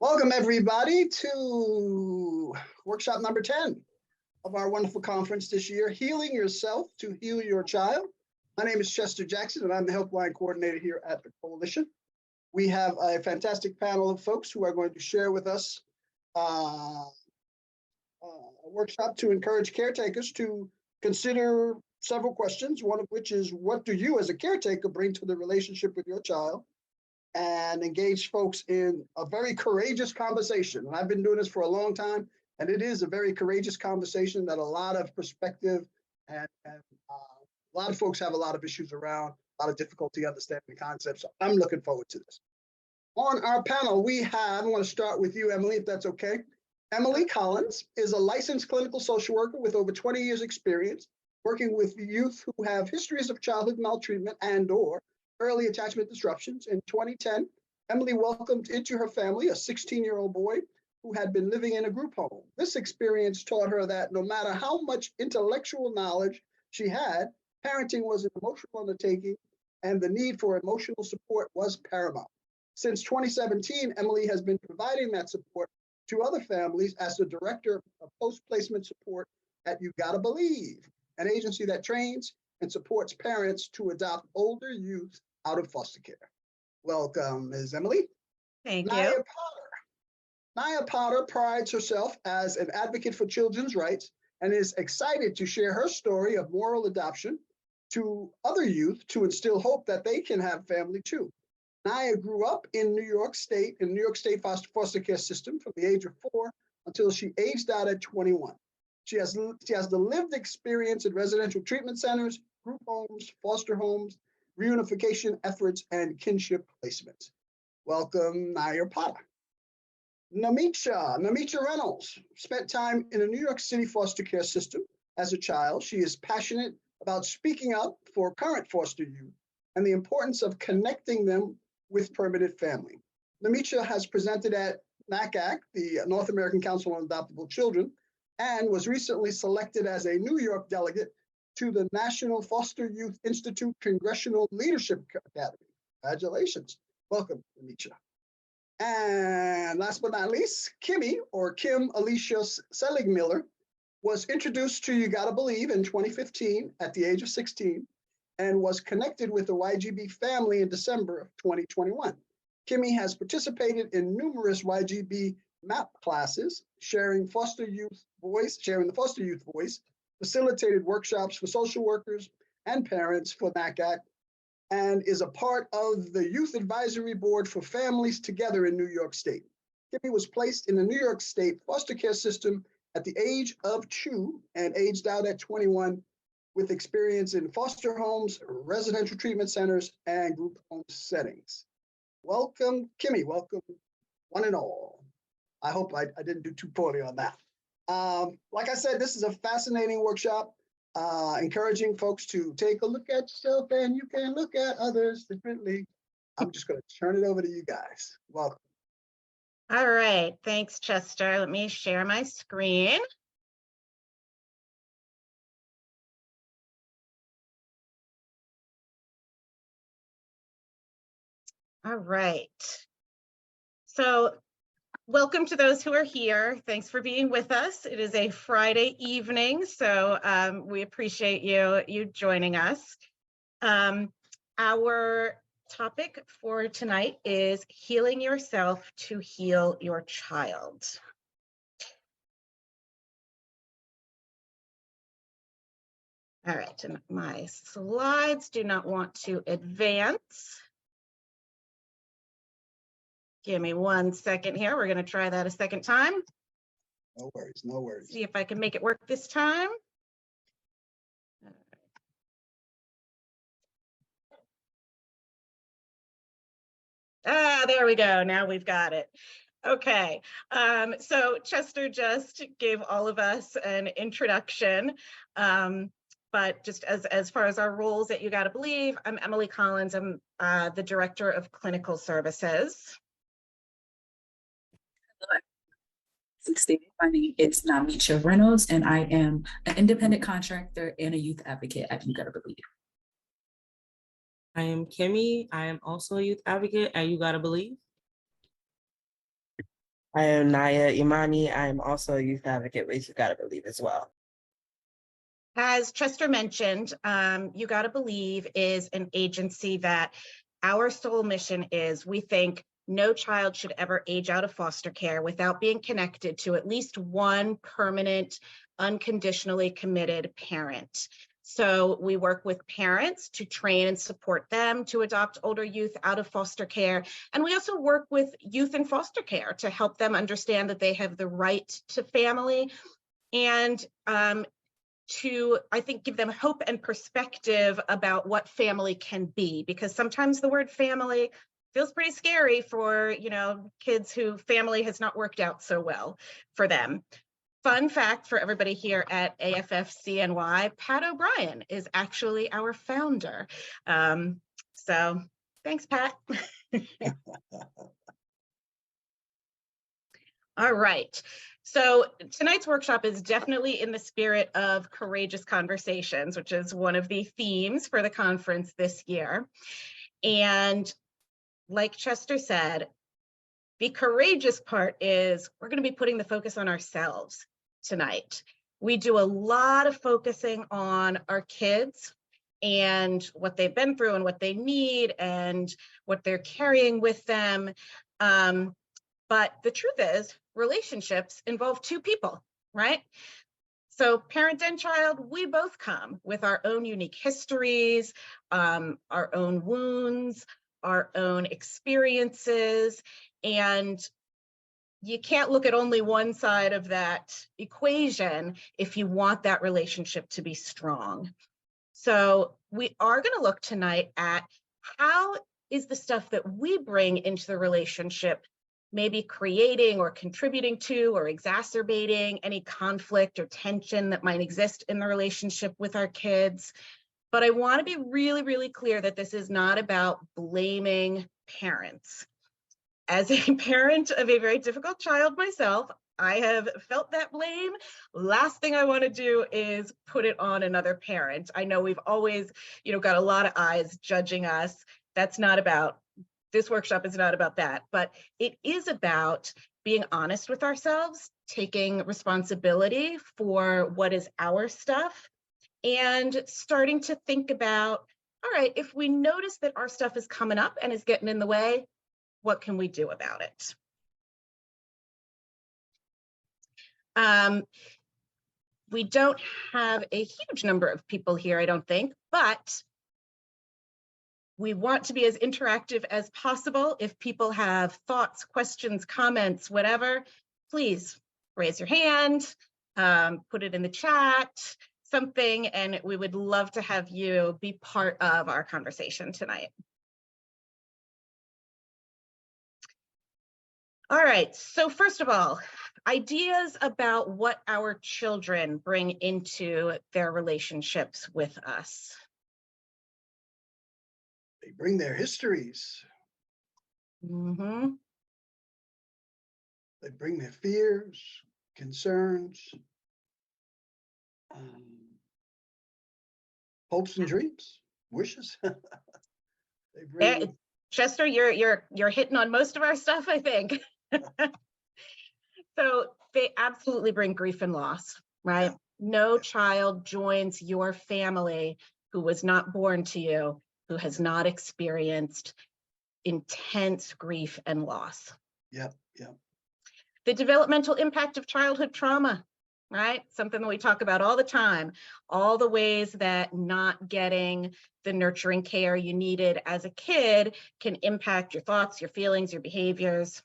Welcome everybody to workshop number 10 of our wonderful conference this year, Healing Yourself to Heal Your Child. My name is Chester Jackson and I'm the helpline coordinator here at the Coalition. We have a fantastic panel of folks who are going to share with us a workshop to encourage caretakers to consider several questions, one of which is, what do you as a caretaker bring to the relationship with your child? And engage folks in a very courageous conversation. And I've been doing this for a long time, and it is a very courageous conversation that a lot of perspective and a lot of folks have a lot of issues around, a lot of difficulty understanding the concepts. So I'm looking forward to this. On our panel, we have, I want to start with you, Emily, if that's okay. Emily Collins is a licensed clinical social worker with over 20 years experience working with youth who have histories of childhood maltreatment and/or early attachment disruptions. In 2010, Emily welcomed into her family a 16-year-old boy who had been living in a group home. This experience taught her that no matter how much intellectual knowledge she had, parenting was an emotional undertaking and the need for emotional support was paramount. Since 2017, Emily has been providing that support to other families as the director of post-placement support at You Gotta Believe, an agency that trains and supports parents to adopt older youth out of foster care. Welcome, Ms. Emily. Thank Naya you. Potter. Naya Potter prides herself as an advocate for children's rights and is excited to share her story of moral adoption to other youth to instill hope that they can have family too. Naya grew up in New York State foster care system from the age of 4 until she aged out at 21. She has the lived experience in residential treatment centers, group homes, foster homes, reunification efforts, and kinship placements. Welcome, Naya Potter. Namicha Reynolds spent time in a New York City foster care system as a child. She is passionate about speaking up for current foster youth and the importance of connecting them with permanent family. Namicha has presented at NACAC, the North American Council on Adoptable Children, and was recently selected as a New York delegate to the National Foster Youth Institute Congressional Leadership Academy. Congratulations. Welcome, Namicha. And last but not least, Kimmy, or Kim Alicia Seligmiller, was introduced to You Gotta Believe in 2015 at the age of 16 and was connected with the YGB family in December of 2021. Kimmy has participated in numerous YGB MAP classes, sharing the foster youth voice, facilitated workshops for social workers and parents for NACAC, and is a part of the Youth Advisory Board for Families Together in New York State. Kimmy was placed in the New York State foster care system at the age of 2 and aged out at 21 with experience in foster homes, residential treatment centers, and group home settings. Welcome, Kimmy. Welcome, one and all. I hope I didn't do too poorly on that. Like I said, this is a fascinating workshop, encouraging folks to take a look at yourself and you can look at others differently. I'm just going to turn it over to you guys. Welcome. All right. Thanks, Chester. Let me share my screen. All right. So welcome to those who are here. Thanks for being with us. It is a Friday evening, so we appreciate you joining us. Our topic for tonight is healing yourself to heal your child. All right, and my slides do not want to advance. Give me 1 second here. We're going to try that a second time. No worries, no worries. See if I can make it work this time. There we go. Now we've got it. Okay, so Chester just gave all of us an introduction, but just as far as our roles at You Gotta Believe, I'm Emily Collins. I'm the Director of Clinical Services. Stated, my name is Namicha Reynolds, and I am an independent contractor and a youth advocate at You Gotta Believe. I am Kimmy. I am also a youth advocate at You Gotta Believe. I am Naya Imani. I am also a youth advocate with You Gotta Believe as well. As Chester mentioned, You Gotta Believe is an agency that our sole mission is, we think, no child should ever age out of foster care without being connected to at least one permanent, unconditionally committed parent. So we work with parents to train and support them to adopt older youth out of foster care. And we also work with youth in foster care to help them understand that they have the right to family and to, I think, give them hope and perspective about what family can be, because sometimes the word family feels pretty scary for, kids who family has not worked out so well for them. Fun fact for everybody here at AFF-CNY, Pat O'Brien is actually our founder. So thanks, Pat. All right. So tonight's workshop is definitely in the spirit of courageous conversations, which is one of the themes for the conference this year. And like Chester said, the courageous part is we're going to be putting the focus on ourselves tonight. We do a lot of focusing on our kids and what they've been through and what they need and what they're carrying with them. But the truth is, relationships involve two people, right? So parent and child, we both come with our own unique histories, our own wounds, our own experiences, and you can't look at only one side of that equation if you want that relationship to be strong. So we are going to look tonight at how is the stuff that we bring into the relationship maybe creating or contributing to or exacerbating any conflict or tension that might exist in the relationship with our kids. But I want to be really, really clear that this is not about blaming parents. As a parent of a very difficult child myself, I have felt that blame. Last thing I want to do is put it on another parent. I know we've always, got a lot of eyes judging us. That's not about, this workshop is not about that, but it is about being honest with ourselves, taking responsibility for what is our stuff, and starting to think about, all right, if we notice that our stuff is coming up and is getting in the way, what can we do about it? We don't have a huge number of people here, I don't think, but we want to be as interactive as possible. If people have thoughts, questions, comments, whatever, please raise your hand, put it in the chat, something, and we would love to have you be part of our conversation tonight. All right, so first of all, ideas about what our children bring into their relationships with us. They bring their histories. Mm-hmm. They bring their fears, concerns, hopes and dreams, wishes. They bring... Chester, you're hitting on most of our stuff, I think. So they absolutely bring grief and loss, right? Yeah. No child joins your family who was not born to you, who has not experienced intense grief and loss. Yep, yep. The developmental impact of childhood trauma, right? Something that we talk about all the time, all the ways that not getting the nurturing care you needed as a kid can impact your thoughts, your feelings, your behaviors.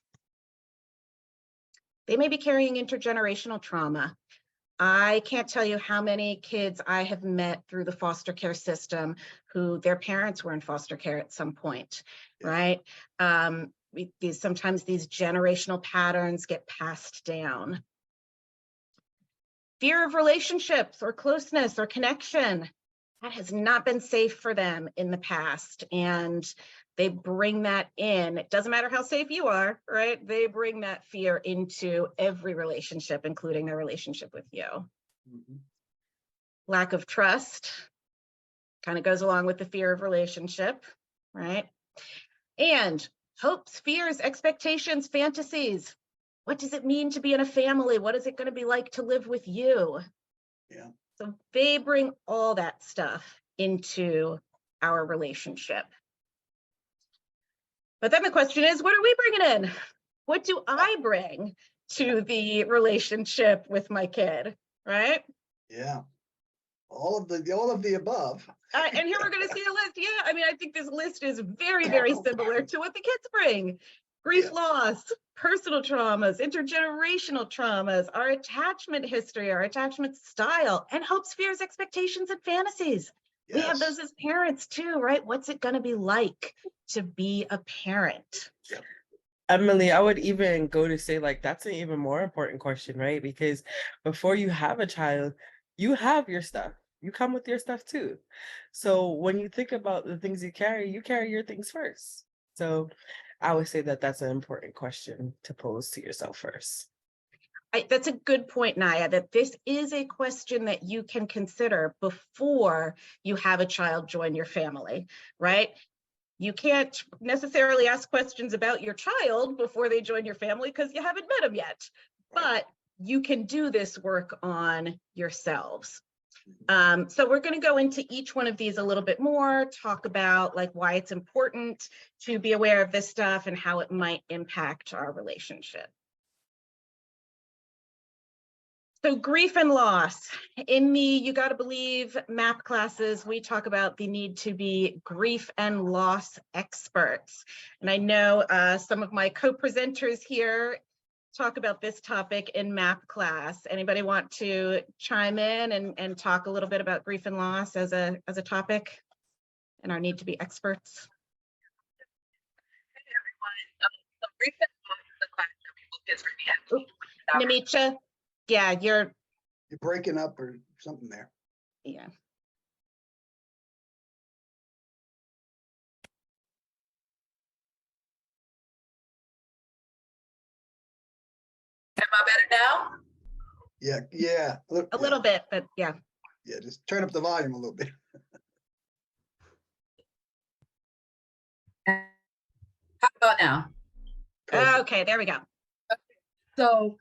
They may be carrying intergenerational trauma. I can't tell you how many kids I have met through the foster care system who their parents were in foster care at some point, right? Sometimes these generational patterns get passed down. Fear of relationships or closeness or connection, that has not been safe for them in the past, and they bring that in. It doesn't matter how safe you are, right? They bring that fear into every relationship, including their relationship with you. Mm-hmm. Lack of trust kind of goes along with the fear of relationship, right? And hopes, fears, expectations, fantasies. what does it mean to be in a family? What is it going to be like to live with you? Yeah. So they bring all that stuff into our relationship. But then the question is, what are we bringing in? What do I bring to the relationship with my kid, right? Yeah. All of the above. And here we're going to see a list. Yeah, I mean, I think this list is very, very similar to what the kids bring. Grief, Yeah. loss, personal traumas, intergenerational traumas, our attachment history, our attachment style, and hopes, fears, expectations, and fantasies. We have those as parents too, right? What's it going to be like to be a parent? Emily, I would even go to say, like, that's an even more important question, right? Because before you have a child, you have your stuff. You come with your stuff too. So when you think about the things you carry your things first. So I would say that that's an important question to pose to yourself first. That's a good point, Naya, that this is a question that you can consider before you have a child join your family, right? You can't necessarily ask questions about your child before they join your family because you haven't met them yet, but you can do this work on yourselves. So we're going to go into each one of these a little bit more, talk about like why it's important to be aware of this stuff and how it might impact our relationship. So grief and loss. In the You Gotta Believe MAP classes, we talk about the need to be grief and loss experts. And I know some of my co-presenters here talk about this topic in MAP class. Anybody want to chime in and talk a little bit about grief and loss as a topic and our need to be experts? Hey everyone. So grief and loss is a class that we focus really heavily. Namisha, yeah, you're breaking up or something there. Yeah. Am I better now? Yeah. A little bit, but yeah. Yeah, just turn up the volume a little bit. How about now? Perfect. Okay, there we go. So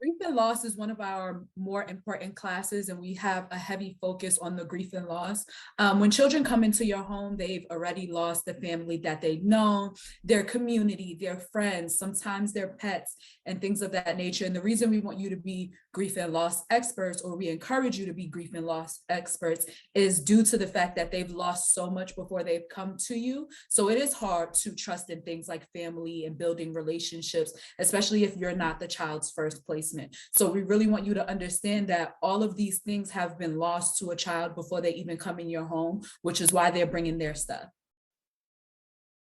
grief and loss is one of our more important classes, and we have a heavy focus on the grief and loss. When children come into your home, they've already lost the family that they've known, their community, their friends, sometimes their pets, and things of that nature. And the reason we want you to be grief and loss experts, or we encourage you to be grief and loss experts, is due to the fact that they've lost so much before they've come to you. So it is hard to trust in things like family and building relationships, especially if you're not the child's first placement. So we really want you to understand that all of these things have been lost to a child before they even come in your home, which is why they're bringing their stuff.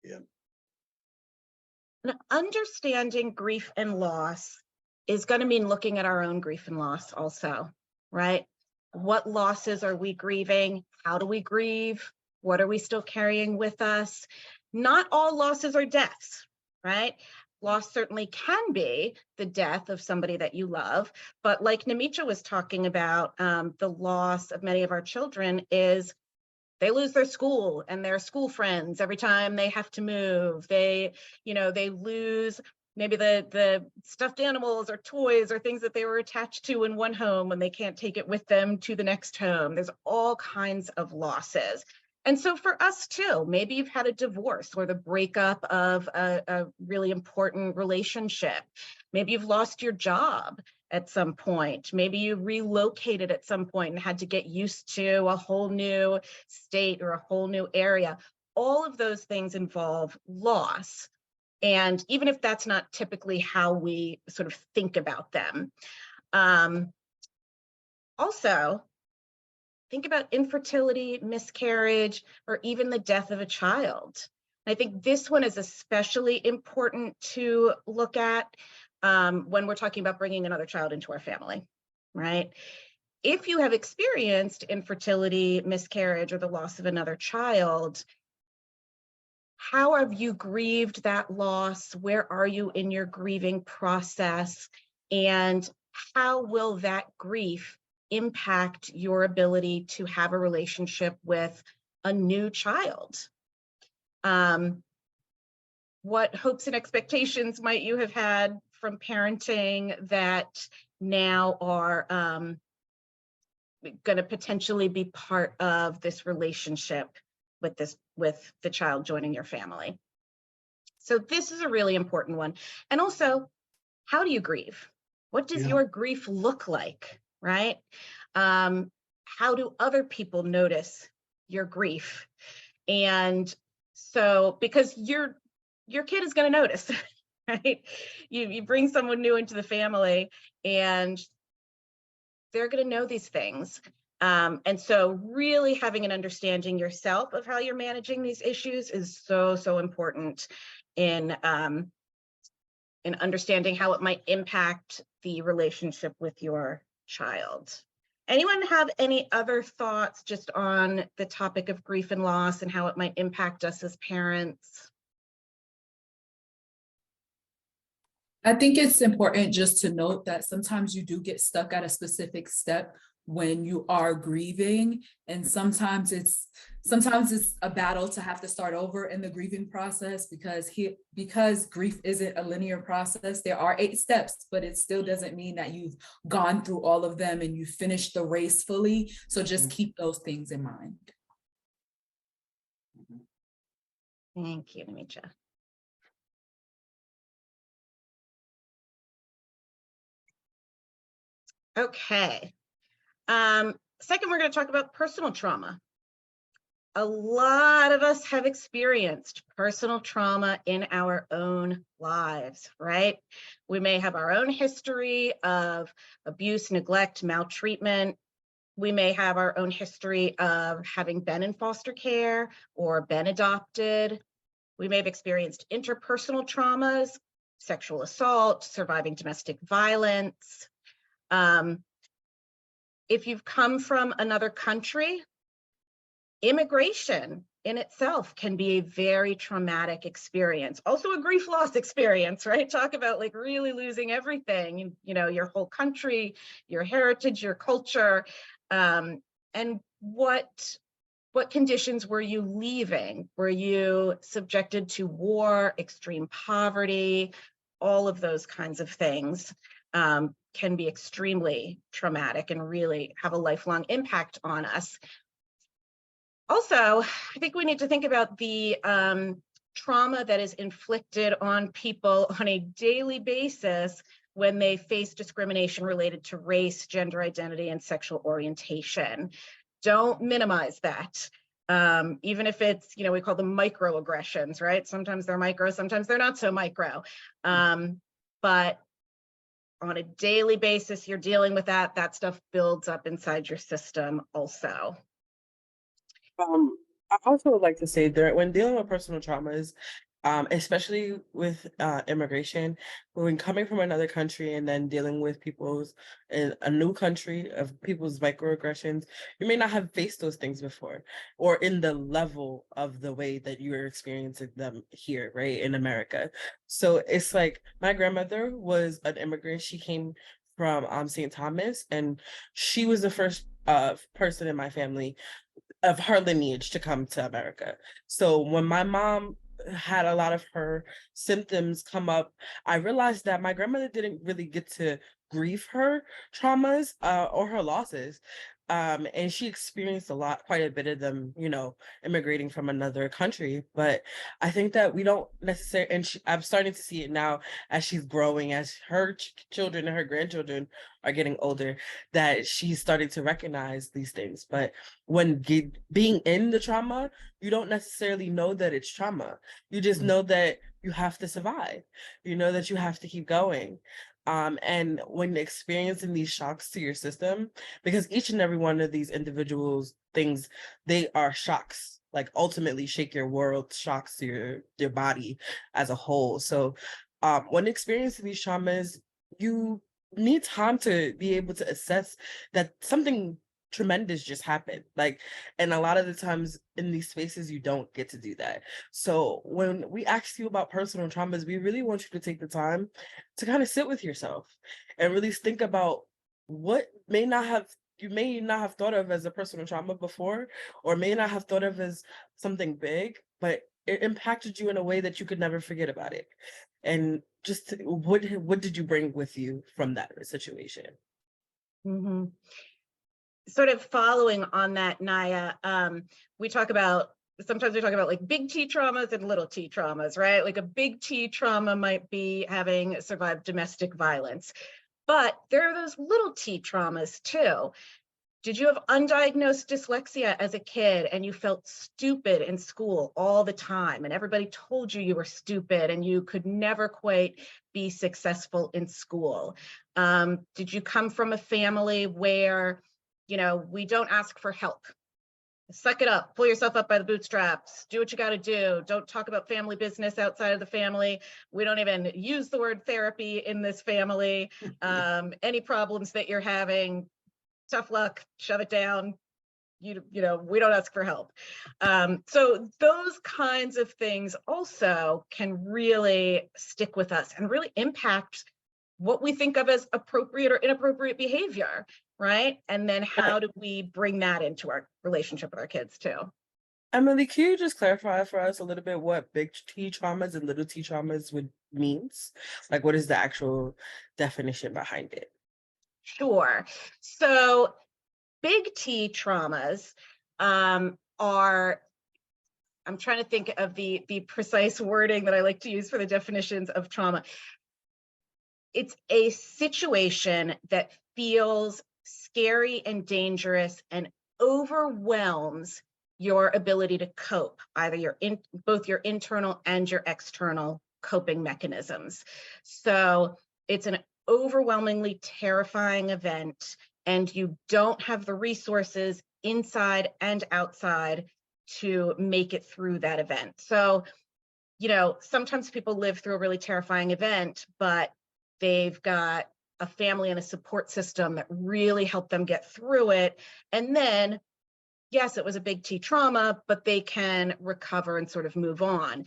Yeah. Now, understanding grief and loss is going to mean looking at our own grief and loss also, right? What losses are we grieving? How do we grieve? What are we still carrying with us? Not all losses are deaths, right? Loss certainly can be the death of somebody that you love, but like Namisha was talking about, the loss of many of our children is they lose their school and their school friends every time they have to move. They lose maybe the stuffed animals or toys or things that they were attached to in one home when they can't take it with them to the next home. There's all kinds of losses. And so for us too, maybe you've had a divorce or the breakup of a really important relationship. Maybe you've lost your job at some point. Maybe you relocated at some point and had to get used to a whole new state or a whole new area. All of those things involve loss. And even if that's not typically how we sort of think about them. Also, think about infertility, miscarriage, or even the death of a child. I think this one is especially important to look at when we're talking about bringing another child into our family, right? If you have experienced infertility, miscarriage, or the loss of another child, how have you grieved that loss? Where are you in your grieving process? And how will that grief impact your ability to have a relationship with a new child? What hopes and expectations might you have had from parenting that now are going to potentially be part of this relationship with the child joining your family. So this is a really important one. And also, how do you grieve? What does your grief look like, right? How do other people notice your grief? And so, because your kid is going to notice, right? You bring someone new into the family and they're going to know these things. And so really having an understanding yourself of how you're managing these issues is so, so important in understanding how it might impact the relationship with your child. Anyone have any other thoughts just on the topic of grief and loss and how it might impact us as parents? I think it's important just to note that sometimes you do get stuck at a specific step when you are grieving, and sometimes it's a battle to have to start over in the grieving process because grief isn't a linear process. There are 8 steps, but it still doesn't mean that you've gone through all of them and you finished the race fully. So just keep those things in mind. Thank you, Nimija. Okay. Second, we're going to talk about personal trauma. A lot of us have experienced personal trauma in our own lives, right? We may have our own history of abuse, neglect, maltreatment. We may have our own history of having been in foster care or been adopted. We may have experienced interpersonal traumas, sexual assault, surviving domestic violence. If you've come from another country, immigration in itself can be a very traumatic experience. Also a grief loss experience, right? Talk about like really losing everything, you know, your whole country, your heritage, your culture, and what conditions were you leaving? Were you subjected to war, extreme poverty, all of those kinds of things? Can be extremely traumatic and really have a lifelong impact on us. Also, I think we need to think about the trauma that is inflicted on people on a daily basis when they face discrimination related to race, gender identity, and sexual orientation. Don't minimize that. Even if it's, you know, we call them microaggressions, right? Sometimes they're micro, sometimes they're not so micro. But on a daily basis, you're dealing with that stuff builds up inside your system also. I also would like to say that when dealing with personal traumas, especially with immigration, when coming from another country and then dealing with people's in a new country of people's microaggressions, you may not have faced those things before, or in the level of the way that you're experiencing them here, right, in America. So it's like my grandmother was an immigrant. She came from St. Thomas, and she was the first person in my family of her lineage to come to America. So when my mom had a lot of her symptoms come up, I realized that my grandmother didn't really get to grieve her traumas or her losses. And she experienced quite a bit of them, you know, immigrating from another country. But I think that we don't necessarily, and I'm starting to see it now as she's growing, as her children and her grandchildren are getting older, that she's starting to recognize these things. But when being in the trauma, you don't necessarily know that it's trauma. You just know that you have to survive. You know that you have to keep going. And when experiencing these shocks to your system, because each and every one of these individuals things, they are shocks, like ultimately shake your world, shocks to your body as a whole. So when experiencing these traumas, you need time to be able to assess that something tremendous just happened. Like, and a lot of the times in these spaces, you don't get to do that. So when we ask you about personal traumas, we really want you to take the time to kind of sit with yourself and really think about what you may not have thought of as a personal trauma before, or may not have thought of as something big, but it impacted you in a way that you could never forget about it. And just what did you bring with you from that situation? Mhm. Sort of following on that, Naya, sometimes we talk about like big T traumas and little T traumas, right? Like a big T trauma might be having survived domestic violence, but there are those little T traumas too. Did you have undiagnosed dyslexia as a kid and you felt stupid in school all the time and everybody told you you were stupid and you could never quite be successful in school? Did you come from a family where, we don't ask for help? Suck it up, pull yourself up by the bootstraps, do what you got to do. Don't talk about family business outside of the family. We don't even use the word therapy in this family. Any problems that you're having, tough luck, shove it down. We don't ask for help. So those kinds of things also can really stick with us and really impact what we think of as appropriate or inappropriate behavior, right? And then how do we bring that into our relationship with our kids too? Emily, can you just clarify for us a little bit what big T traumas and little T traumas would means? Like, what is the actual definition behind it? Sure. So big T traumas are, I'm trying to think of the precise wording that I like to use for the definitions of trauma. It's a situation that feels scary and dangerous and overwhelms your ability to cope, either both your internal and your external coping mechanisms. So it's an overwhelmingly terrifying event, and you don't have the resources inside and outside to make it through that event. So, sometimes people live through a really terrifying event, but they've got a family and a support system that really helped them get through it. And then, yes, it was a big T trauma, but they can recover and sort of move on.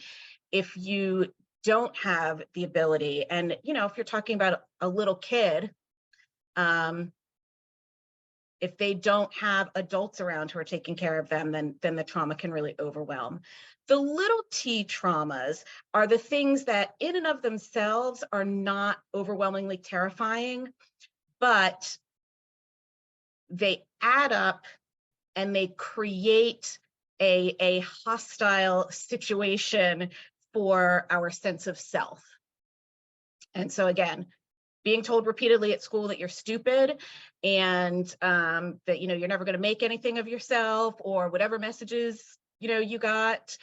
If you don't have the ability, and if you're talking about a little kid, if they don't have adults around who are taking care of them, then the trauma can really overwhelm. The little T traumas are the things that in and of themselves are not overwhelmingly terrifying, but they add up and they create a hostile situation for our sense of self. And so again, being told repeatedly at school that you're stupid and that you're never going to make anything of yourself, or whatever messages you got,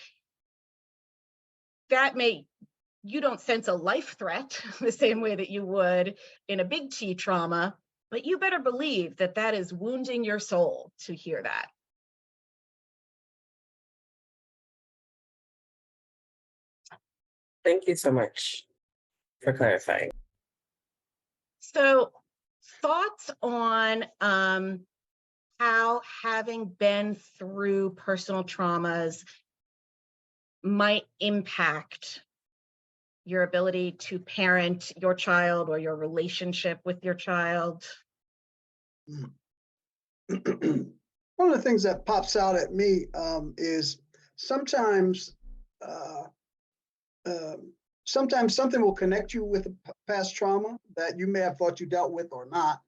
that you don't sense a life threat the same way that you would in a big T trauma, but you better believe that that is wounding your soul to hear that. Thank you so much for clarifying. So thoughts on how having been through personal traumas might impact your ability to parent your child or your relationship with your child? One of the things that pops out at me is sometimes something will connect you with a past trauma that you may have thought you dealt with or not,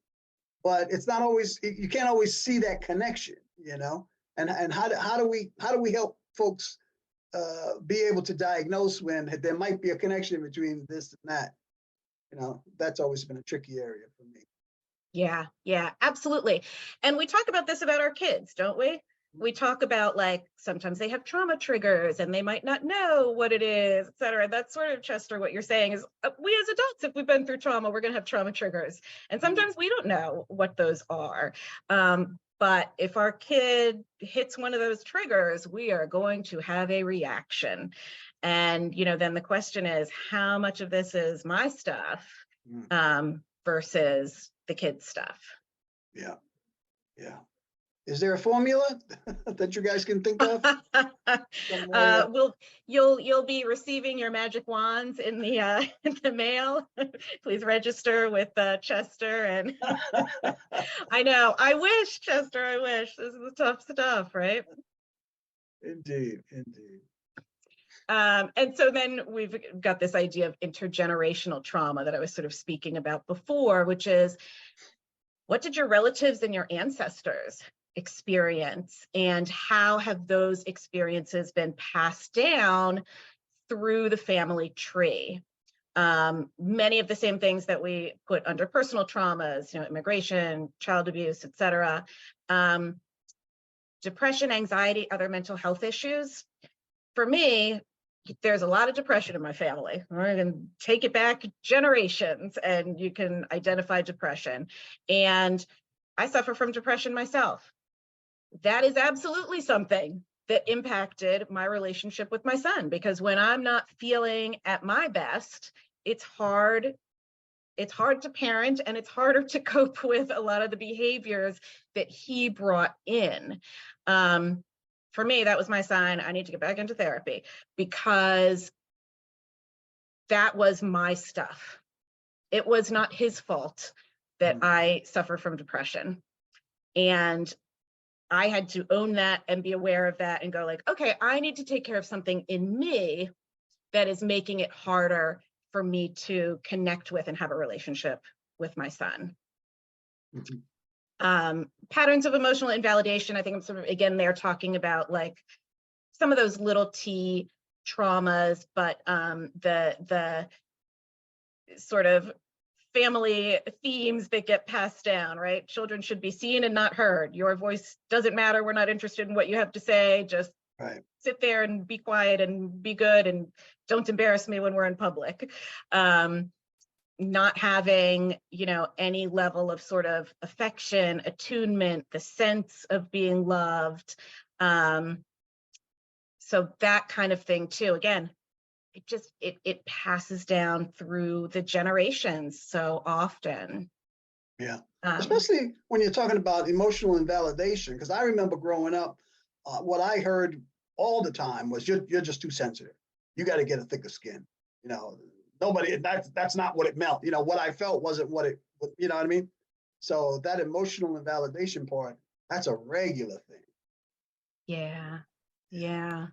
but it's not always, you can't always see that connection, and how do we help folks be able to diagnose when there might be a connection between this and that? That's always been a tricky area for me. Yeah, absolutely. And we talk about this about our kids, don't we? We talk about, like, sometimes they have trauma triggers and they might not know what it is, et cetera. That's sort of, Chester, what you're saying is we as adults, if we've been through trauma, we're going to have trauma triggers. And sometimes we don't know what those are. But if our kid hits one of those triggers, we are going to have a reaction. And, then the question is, how much of this is my stuff versus the kid's stuff? Yeah. Is there a formula that you guys can think of? You'll be receiving your magic wands in the mail. Please register with Chester. And I know, I wish, Chester, I wish. This is the tough stuff, right? Indeed. And so then we've got this idea of intergenerational trauma that I was sort of speaking about before, which is, what did your relatives and your ancestors experience, and how have those experiences been passed down through the family tree? Many of the same things that we put under personal traumas, immigration, child abuse, etc. Depression, anxiety, other mental health issues. For me, there's a lot of depression in my family. I can take it back generations and you can identify depression. And I suffer from depression myself. That is absolutely something that impacted my relationship with my son, because when I'm not feeling at my best, it's hard to parent, and it's harder to cope with a lot of the behaviors that he brought in. For me, that was my sign. I need to get back into therapy, because that was my stuff. It was not his fault that I suffer from depression. And I had to own that and be aware of that and go like, okay, I need to take care of something in me that is making it harder for me to connect with and have a relationship with my son. Patterns of emotional invalidation. I think I'm sort of, again, they're talking about like some of those little T traumas, but the sort of family themes that get passed down, right? Children should be seen and not heard. Your voice doesn't matter. We're not interested in what you have to say. Just sit there and be quiet and be good, and don't embarrass me when we're in public. Not having, any level of sort of affection, attunement, the sense of being loved. So that kind of thing too. Again, it passes down through the generations so often. Yeah, especially when you're talking about emotional invalidation, because I remember growing up, what I heard all the time was, you're just too sensitive. You got to get a thicker skin. Nobody, that's not what it meant. What I felt wasn't what it, you know what I mean? So that emotional invalidation part, that's a regular thing. Yeah. Yeah.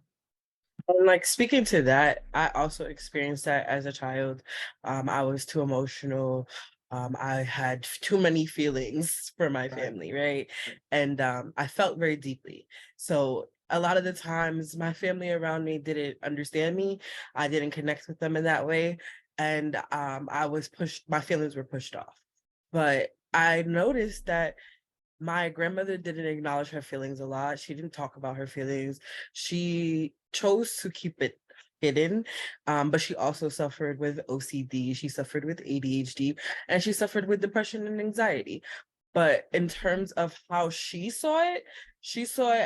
And like speaking to that, I also experienced that as a child. I was too emotional. I had too many feelings for my family, right? And I felt very deeply. So a lot of the times my family around me didn't understand me. I didn't connect with them in that way. And my feelings were pushed off. But I noticed that my grandmother didn't acknowledge her feelings a lot. She didn't talk about her feelings. She chose to keep it hidden, but she also suffered with OCD. She suffered with ADHD, and she suffered with depression and anxiety. But in terms of how she saw it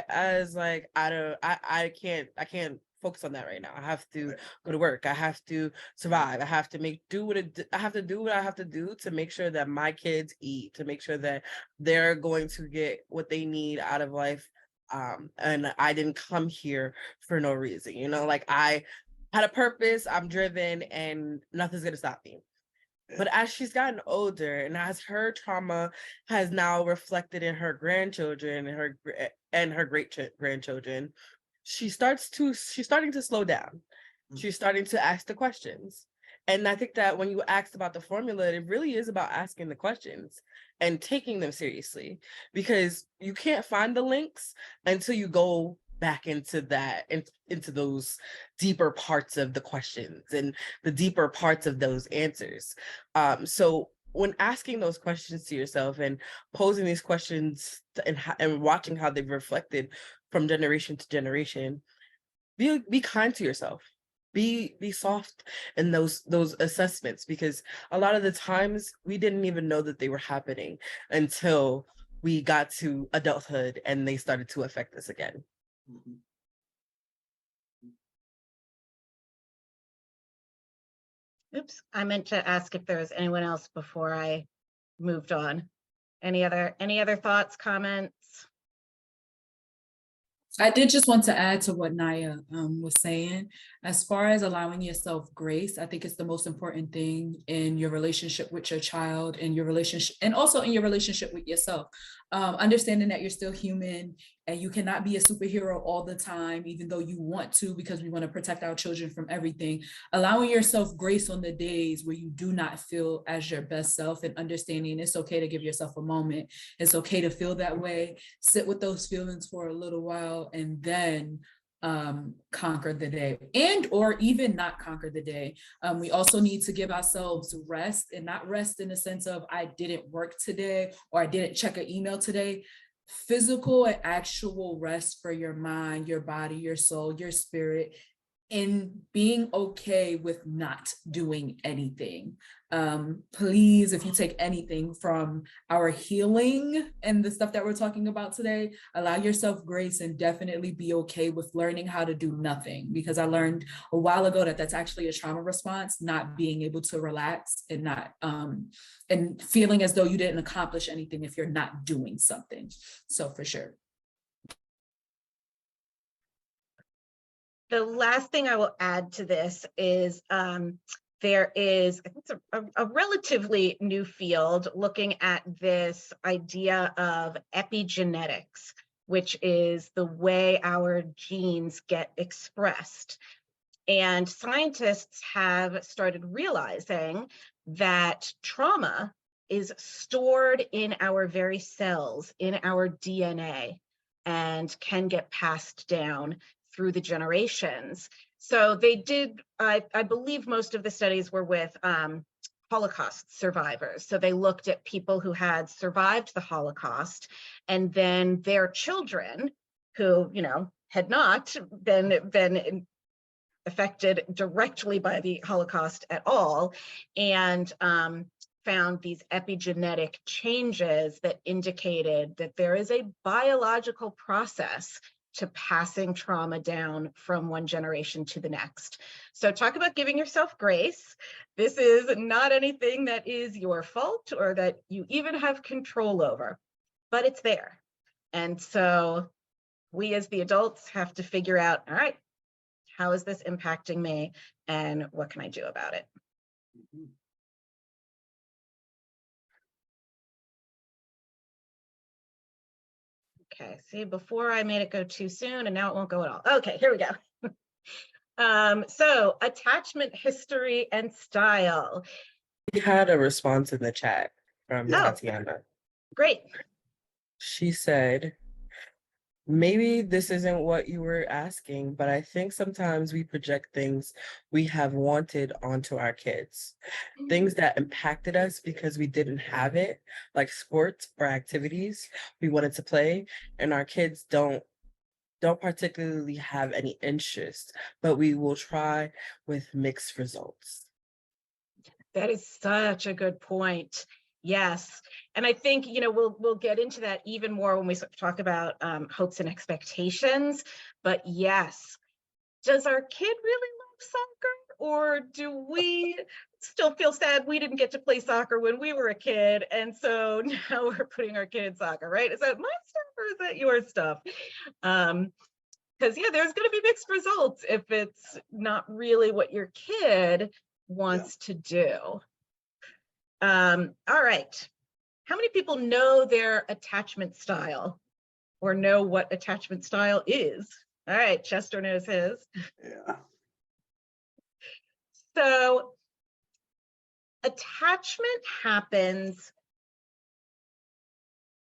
as like, I can't focus on that right now. I have to go to work. I have to survive. I have to do what I have to do to make sure that my kids eat, to make sure that they're going to get what they need out of life. And I didn't come here for no reason, like I had a purpose, I'm driven, and nothing's gonna stop me. But as she's gotten older, and as her trauma has now reflected in her grandchildren and her great grandchildren, she's starting to slow down. She's starting to ask the questions. And I think that when you asked about the formula, it really is about asking the questions and taking them seriously, because you can't find the links until you go back into those deeper parts of the questions and the deeper parts of those answers. So when asking those questions to yourself and posing these questions and watching how they've reflected from generation to generation, be kind to yourself. Be soft in those assessments, because a lot of the times we didn't even know that they were happening until we got to adulthood and they started to affect us again. Oops, I meant to ask if there was anyone else before I moved on. Any other thoughts, comments? I did just want to add to what Naya was saying. As far as allowing yourself grace, I think it's the most important thing in your relationship with your child, in your relationship, and also in your relationship with yourself. understanding that you're still human and you cannot be a superhero all the time, even though you want to, because we want to protect our children from everything. Allowing yourself grace on the days where you do not feel as your best self, and understanding it's okay to give yourself a moment. It's okay to feel that way. Sit with those feelings for a little while and then conquer the day, and or even not conquer the day. We also need to give ourselves rest, and not rest in the sense of I didn't work today or I didn't check an email today. Physical and actual rest for your mind, your body, your soul, your spirit, in being okay with not doing anything. Please, if you take anything from our healing and the stuff that we're talking about today, allow yourself grace and definitely be okay with learning how to do nothing. Because I learned a while ago that that's actually a trauma response, not being able to relax and not and feeling as though you didn't accomplish anything if you're not doing something. So for sure. The last thing I will add to this is there is, I think it's a relatively new field looking at this idea of epigenetics, which is the way our genes get expressed. And scientists have started realizing that trauma is stored in our very cells, in our DNA, and can get passed down through the generations. So they did, I believe most of the studies were with Holocaust survivors. So they looked at people who had survived the Holocaust, and then their children who, you know, had not been affected directly by the Holocaust at all, and found these epigenetic changes that indicated that there is a biological process to passing trauma down from one generation to the next. So talk about giving yourself grace. This is not anything that is your fault or that you even have control over, but it's there. And so we as the adults have to figure out, all right, how is this impacting me and what can I do about it? Okay, see, before I made it go too soon and now it won't go at all. Okay, here we go. So attachment history and style. We had a response in the chat from Oh. Tatiana. Great. She said, maybe this isn't what you were asking, but I think sometimes we project things we have wanted onto our kids. Things that impacted us because we didn't have it, like sports or activities we wanted to play, and our kids don't particularly have any interest, but we will try with mixed results. That is such a good point. Yes. And I think, you know, we'll get into that even more when we talk about hopes and expectations. But yes, does our kid really love soccer? Or do we still feel sad we didn't get to play soccer when we were a kid? And so now we're putting our kid in soccer, right? Is that my stuff or is that your stuff? Because yeah, there's going to be mixed results if it's not really what your kid wants to do. All right. How many people know their attachment style or know what attachment style is? All right, Chester knows his. Yeah. So attachment happens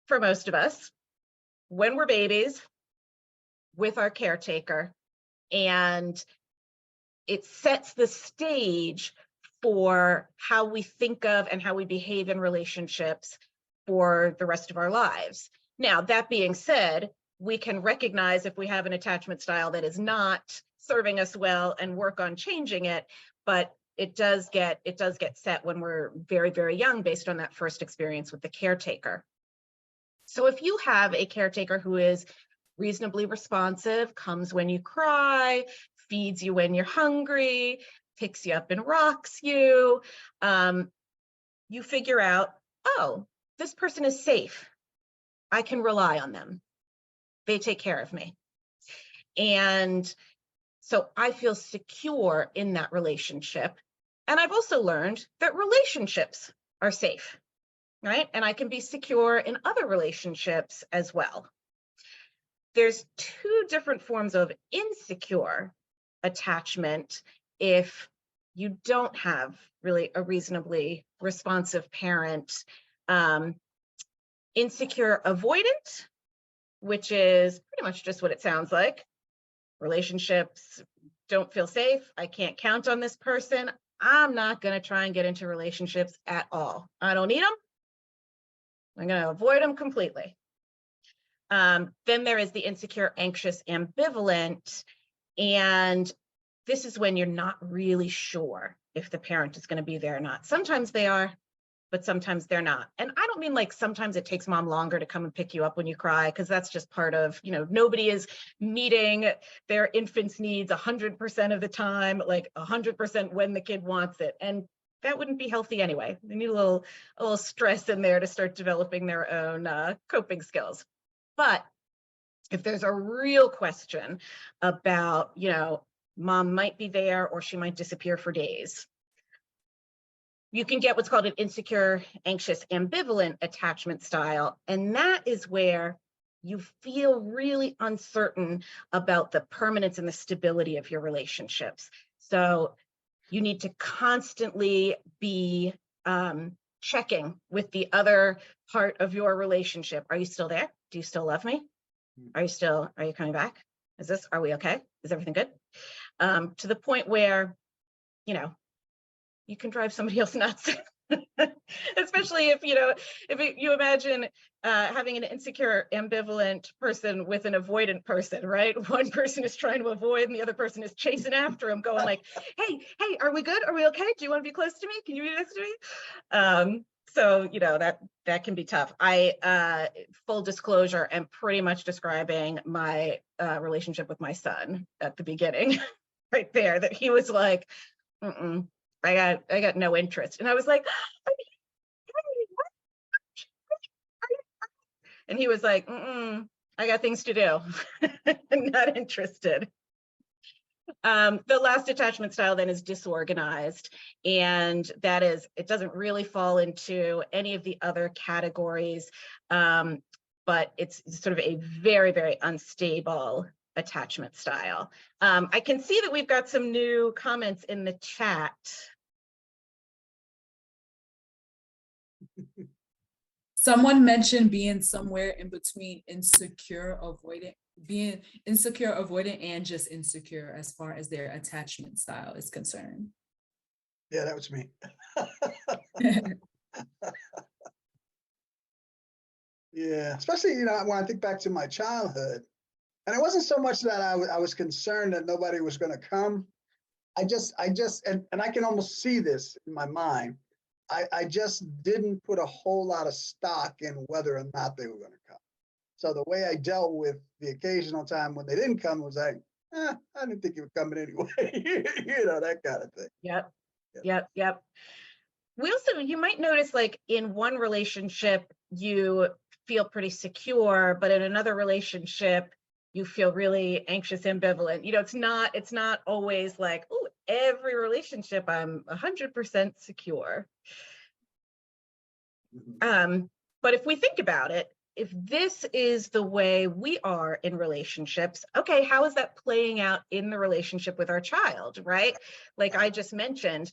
for most of us when we're babies with our caretaker, and it sets the stage for how we think of and how we behave in relationships for the rest of our lives. Now, that being said, we can recognize if we have an attachment style that is not serving us well and work on changing it, but it does get set when we're very, very young based on that first experience with the caretaker. So if you have a caretaker who is reasonably responsive, comes when you cry, feeds you when you're hungry, picks you up and rocks you, you figure out, oh, this person is safe. I can rely on them. They take care of me. And so I feel secure in that relationship. And I've also learned that relationships are safe. right? And I can be secure in other relationships as well. There's two different forms of insecure attachment if you don't have really a reasonably responsive parent. Insecure avoidant, which is pretty much just what it sounds like. Relationships don't feel safe. I can't count on this person. I'm not going to try and get into relationships at all. I don't need them. I'm going to avoid them completely. Then there is the insecure, anxious, ambivalent. And this is when you're not really sure if the parent is going to be there or not. Sometimes they are, but sometimes they're not. And I don't mean like sometimes it takes mom longer to come and pick you up when you cry, because that's just part of, you know, nobody is meeting their infant's needs 100% of the time, like 100% when the kid wants it. And that wouldn't be healthy anyway. They need a little stress in there to start developing their own coping skills. But if there's a real question about, you know, mom might be there or she might disappear for days, you can get what's called an insecure, anxious, ambivalent attachment style. And that is where you feel really uncertain about the permanence and the stability of your relationships. So you need to constantly be checking with the other part of your relationship. Are you still there? Do you still love me? Are you coming back? Are we okay? Is everything good? To the point where, you know, you can drive somebody else nuts. Especially if, you know, you imagine having an insecure, ambivalent person with an avoidant person, right? One person is trying to avoid and the other person is chasing after him, going like, hey, are we good? Are we okay? Do you want to be close to me? Can you be next to me? So, you know, that can be tough. Full disclosure, am pretty much describing my relationship with my son at the beginning, right there, that he was like, I got no interest. And I was like, and he was like, I got things to do. Not interested. The last attachment style then is disorganized. And that is, it doesn't really fall into any of the other categories, but it's sort of a very, very unstable attachment style. I can see that we've got some new comments in the chat. Someone mentioned being somewhere in between insecure, avoidant, being insecure, avoidant, and just insecure as far as their attachment style is concerned. Yeah, that was me. Yeah, especially, you know, when I think back to my childhood, and it wasn't so much that I was concerned that nobody was going to come. And I can almost see this in my mind. I just didn't put a whole lot of stock in whether or not they were going to come. So the way I dealt with the occasional time when they didn't come was like, I didn't think you were coming anyway. You know, that kind of thing. Yep. We also, you might notice like in one relationship, you feel pretty secure, but in another relationship, you feel really anxious, ambivalent. You know, it's not always like, oh, every relationship I'm 100% secure. But if we think about it, if this is the way we are in relationships, okay, how is that playing out in the relationship with our child, right? Like I just mentioned,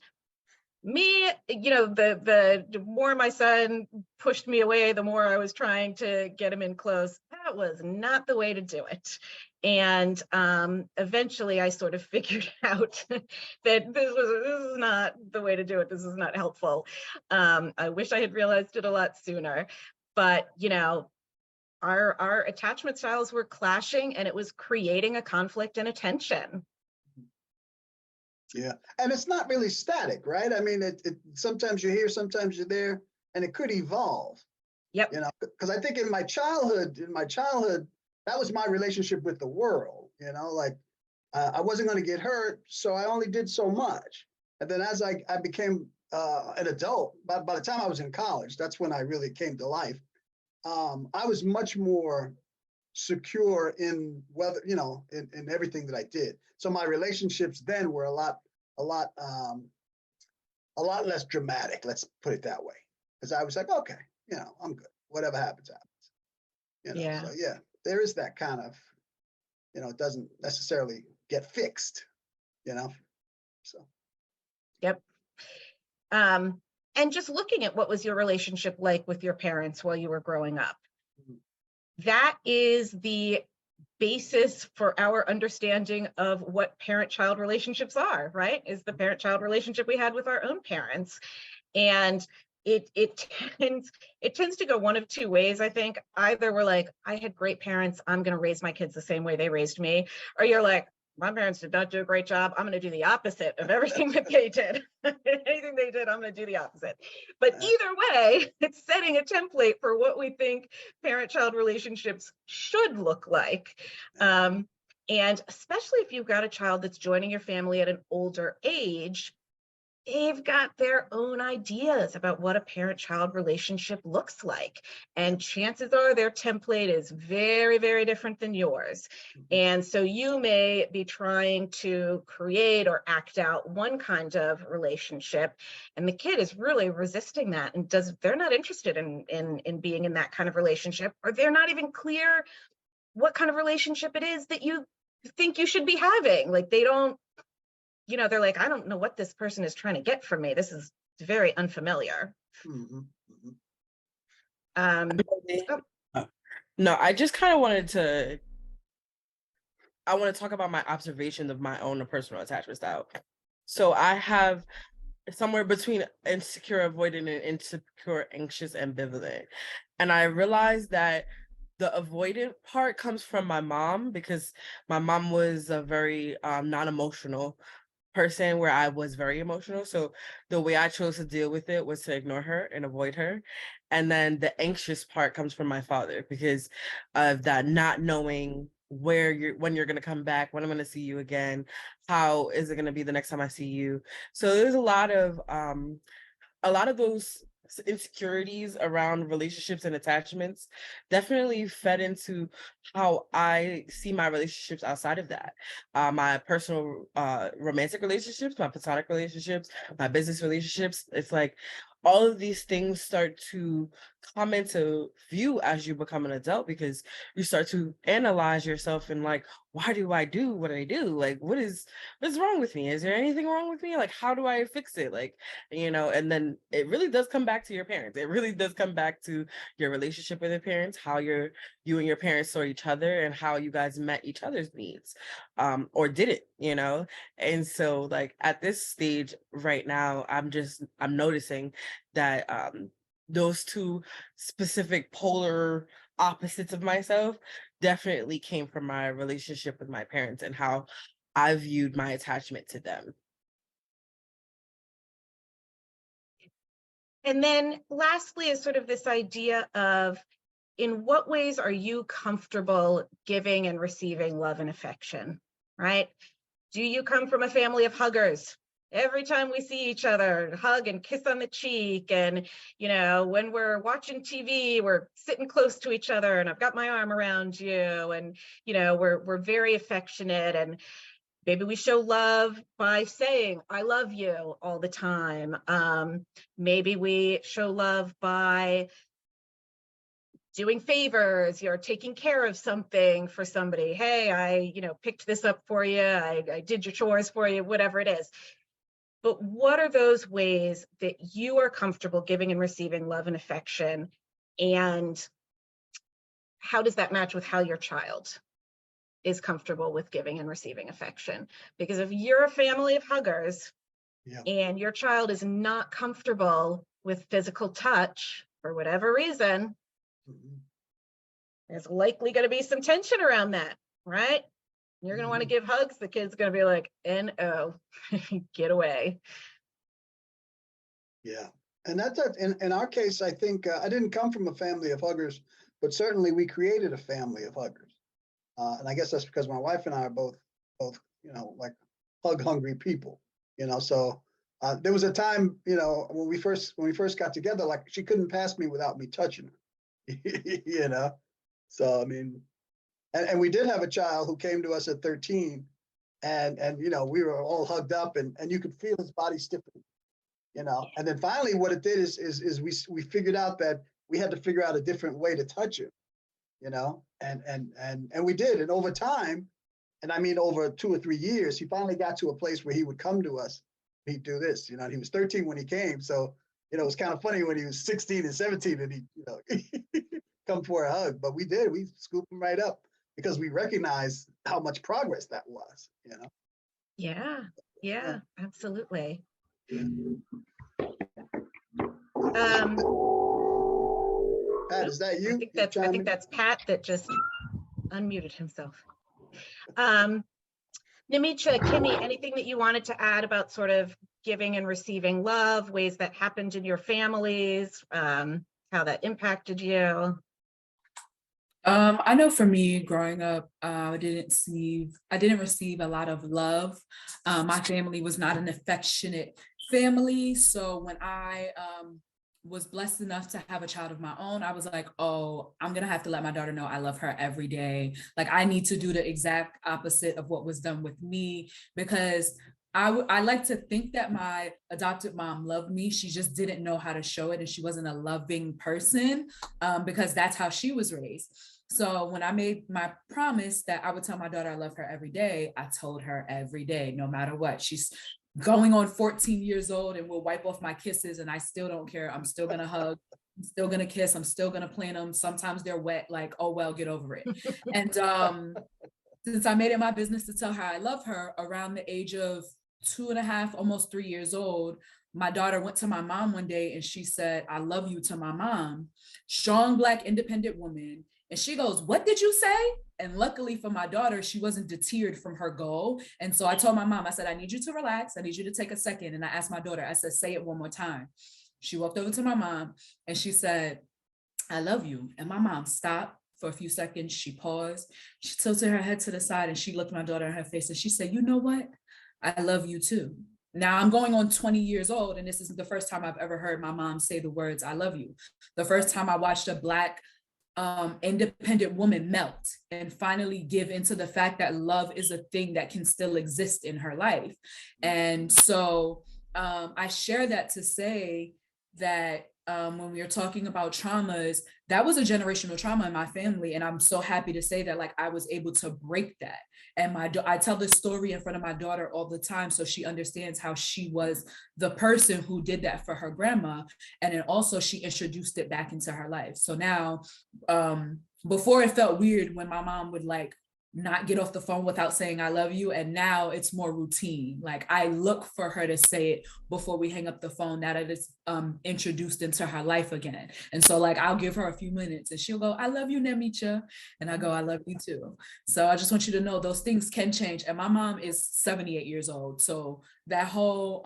me, you know, the more my son pushed me away, the more I was trying to get him in close. That was not the way to do it. And eventually I sort of figured out that this is not the way to do it. This is not helpful. I wish I had realized it a lot sooner, but, you know, our attachment styles were clashing and it was creating a conflict and a tension. Yeah, and it's not really static, right? I mean, it sometimes you're here, sometimes you're there, and it could evolve. Yep. You know, because I think in my childhood, that was my relationship with the world. You know, like I wasn't going to get hurt, so I only did so much. And then as I became an adult, by the time I was in college, that's when I really came to life. I was much more secure in whether, you know, in everything that I did. So my relationships then were a lot less dramatic, let's put it that way. Because I was like, okay, I'm good. Whatever happens, happens. Yeah. So yeah, there is that kind of, it doesn't necessarily get fixed, so. Yep. And just looking at what was your relationship like with your parents while you were growing up, that is the basis for our understanding of what parent-child relationships are, right? Is the parent-child relationship we had with our own parents. And it tends to go one of two ways, I think. Either we're like, I had great parents, I'm going to raise my kids the same way they raised me. Or you're like, my parents did not do a great job, I'm going to do the opposite of everything that they did. Anything they did, I'm going to do the opposite. But either way, it's setting a template for what we think parent-child relationships should look like. And especially if you've got a child that's joining your family at an older age, they've got their own ideas about what a parent-child relationship looks like. And chances are their template is very, very different than yours. And so you may be trying to create or act out one kind of relationship, and the kid is really resisting that and they're not interested in being in that kind of relationship, or they're not even clear what kind of relationship it is that you think you should be having. Like they don't, they're like, I don't know what this person is trying to get from me. This is very unfamiliar. No, I just kind of wanted to, I want to talk about my observation of my own personal attachment style. So I have somewhere between insecure, avoidant, and insecure, anxious, ambivalent. And I realized that the avoidant part comes from my mom, because my mom was a very non-emotional person where I was very emotional. So the way I chose to deal with it was to ignore her and avoid her. And then the anxious part comes from my father, because of that not knowing when you're going to come back, when I'm going to see you again, how is it going to be the next time I see you. So there's a lot of those insecurities around relationships and attachments definitely fed into how I see my relationships outside of that. My personal romantic relationships, my platonic relationships, my business relationships. It's like all of these things start to come into view as you become an adult, because you start to analyze yourself and like, why do I do what I do? Like, what's wrong with me? Is there anything wrong with me? Like, how do I fix it? Like, and then it really does come back to your parents. It really does come back to your relationship with your parents, how you and your parents saw each other, and how you guys met each other's needs, or did it, And so like at this stage right now, I'm noticing that those two specific polar opposites of myself definitely came from my relationship with my parents and how I viewed my attachment to them. And then lastly is sort of this idea of, in what ways are you comfortable giving and receiving love and affection, right? Do you come from a family of huggers? Every time we see each other, hug and kiss on the cheek. And, when we're watching TV, we're sitting close to each other and I've got my arm around you. And, we're very affectionate. And maybe we show love by saying, I love you all the time. Maybe we show love by doing favors, you're taking care of something for somebody. Hey, I, picked this up for you. I did your chores for you, whatever it is. But what are those ways that you are comfortable giving and receiving love and affection? And how does that match with how your child is comfortable with giving and receiving affection? Because if you're a family of huggers, and your child is not comfortable with physical touch for whatever reason, there's likely going to be some tension around that, right? You're going to want to give hugs. The kid's going to be like, "No, get away." Yeah. And that's in our case, I think I didn't come from a family of huggers, but certainly we created a family of huggers. And I guess that's because my wife and I are both, like hug hungry people, so there was a time, when we first got together, like she couldn't pass me without me touching her, so, I mean, and we did have a child who came to us at 13 and we were all hugged up and you could feel his body stiffening, and then finally what it did is we figured out that we had to figure out a different way to touch him, and we did. And over time, and I mean over 2 or 3 years, he finally got to a place where he would come to us. He'd do this, and he was 13 when he came. So, it was kind of funny when he was 16 and 17 and he, come for a hug. But we did, we scooped him right up because we recognized how much progress that was, Yeah, absolutely. Pat, is that you? I think that's Pat that just unmuted himself. Nimicha, Kimmy, anything that you wanted to add about sort of giving and receiving love, ways that happened in your families, how that impacted you? I know for me growing up, I didn't receive a lot of love. My family was not an affectionate family. So when I was blessed enough to have a child of my own, I was like, oh, I'm gonna have to let my daughter know I love her every day. Like I need to do the exact opposite of what was done with me, because I like to think that my adopted mom loved me. She just didn't know how to show it, and she wasn't a loving person because that's how she was raised. So when I made my promise that I would tell my daughter I love her every day, I told her every day, no matter what. She's going on 14 years old and will wipe off my kisses, and I still don't care. I'm still gonna hug, I'm still gonna kiss, I'm still gonna plant them. Sometimes they're wet, like, oh well, get over it. And since I made it my business to tell her I love her, around the age of 2.5, almost 3 years old, my daughter went to my mom one day and she said, I love you to my mom. Strong Black independent woman. And she goes, what did you say? And luckily for my daughter, she wasn't deterred from her goal. And so I told my mom, I said, I need you to relax. I need you to take a second. And I asked my daughter, I said, say it one more time. She walked over to my mom and she said, I love you. And my mom stopped for a few seconds. She paused. She tilted her head to the side and she looked my daughter in her face and she said, you know what? I love you too. Now I'm going on 20 years old, and this isn't the first time I've ever heard my mom say the words, I love you. The first time I watched a Black independent woman melt and finally give into the fact that love is a thing that can still exist in her life. And so I share that to say that when we are talking about traumas, that was a generational trauma in my family. And I'm so happy to say that, like, I was able to break that. And I tell this story in front of my daughter all the time, so she understands how she was the person who did that for her grandma. And then also she introduced it back into her life. So now, before it felt weird when my mom would like not get off the phone without saying I love you, and now it's more routine. Like I look for her to say it before we hang up the phone, now that it's introduced into her life again. And so like I'll give her a few minutes and she'll go, I love you, Nemicha, and I go, I love you too. So I just want you to know those things can change. And my mom is 78 years old, so that whole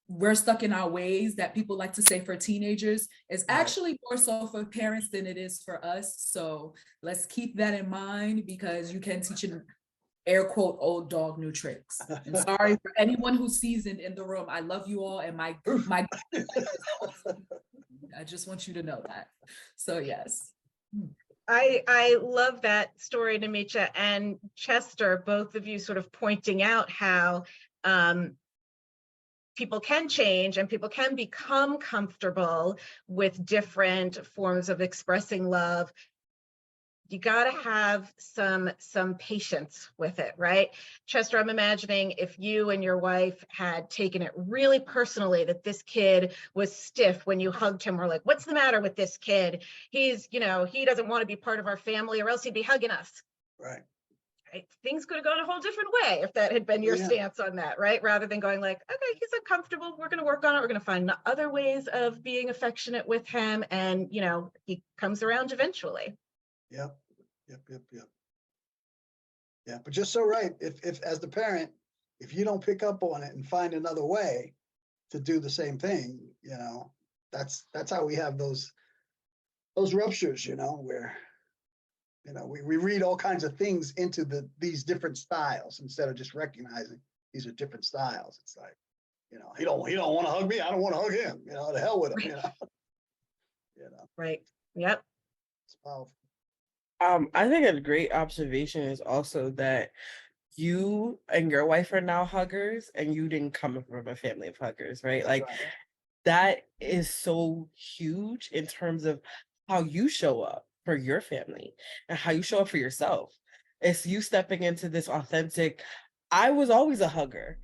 we're stuck in our ways that people like to say for teenagers is actually more so for parents than it is for us. So let's keep that in mind, because you can teach an air quote old dog new tricks. And sorry for anyone who's seasoned in the room. I love you all, and my I just want you to know that. So yes. I love that story, Nimicha and Chester, both of you sort of pointing out how people can change and people can become comfortable with different forms of expressing love. You got to have some patience with it, right? Chester, I'm imagining if you and your wife had taken it really personally that this kid was stiff when you hugged him, or like, what's the matter with this kid? He's, he doesn't want to be part of our family, or else he'd be hugging us. Right. Things could have gone a whole different way if that had been your stance on that, right? Rather than going like, okay, he's uncomfortable, we're going to work on it, we're going to find other ways of being affectionate with him, and he comes around eventually. Yep. Yeah, but just so right, if as the parent, if you don't pick up on it and find another way to do the same thing, that's how we have those ruptures, where we read all kinds of things into these different styles instead of just recognizing these are different styles. It's like, he don't want to hug me, I don't want to hug him. The hell with him. Right. Yep. It's powerful. I think a great observation is also that you and your wife are now huggers, and you didn't come from a family of huggers, right? Like, that is so huge in terms of how you show up for your family and how you show up for yourself. It's you stepping into this authentic, I was always a hugger,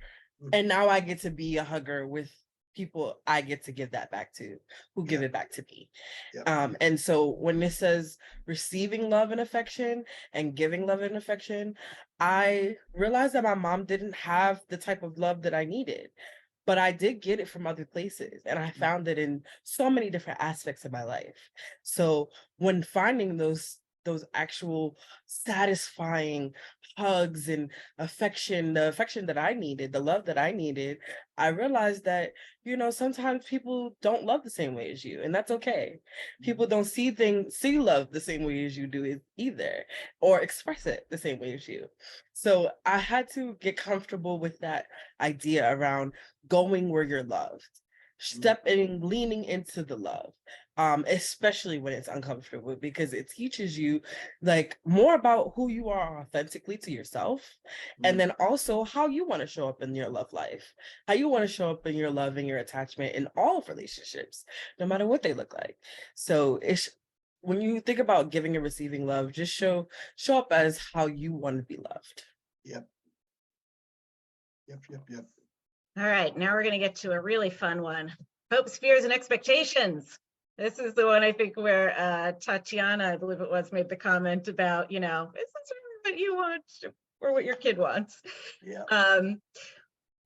and now I get to be a hugger with people I get to give that back to, who give Yeah. it back to me. Yep. And so when it says receiving love and affection and giving love and affection, I realized that my mom didn't have the type of love that I needed, but I did get it from other places, and I found it in so many different aspects of my life. So when finding those actual satisfying hugs and affection, the affection that I needed, the love that I needed, I realized that, you know, sometimes people don't love the same way as you, and that's okay. People don't see love the same way as you do either, or express it the same way as you. So I had to get comfortable with that idea around going where you're loved, stepping, leaning into the love, especially when it's uncomfortable, because it teaches you like more about who you are authentically to yourself, and then also how you want to show up in your love life, how you want to show up in your love and your attachment in all relationships, no matter what they look like. So it's when you think about giving and receiving love, just show up as how you want to be loved. Yep. Yep. All right, now we're going to get to a really fun one. Hopes, fears, and expectations. This is the one I think where Tatiana, I believe it was, made the comment about, you know, is this really what you want or what your kid wants? Yeah.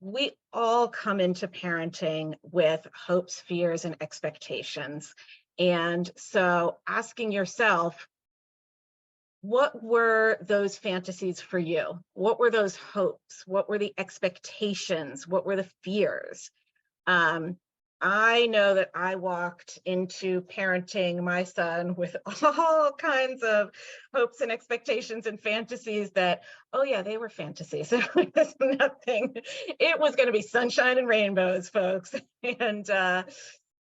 We all come into parenting with hopes, fears, and expectations. And so asking yourself, what were those fantasies for you? What were those hopes? What were the expectations? What were the fears? I know that I walked into parenting my son with all kinds of hopes and expectations and fantasies that, oh yeah, they were fantasies. It was nothing. It was going to be sunshine and rainbows, folks. And,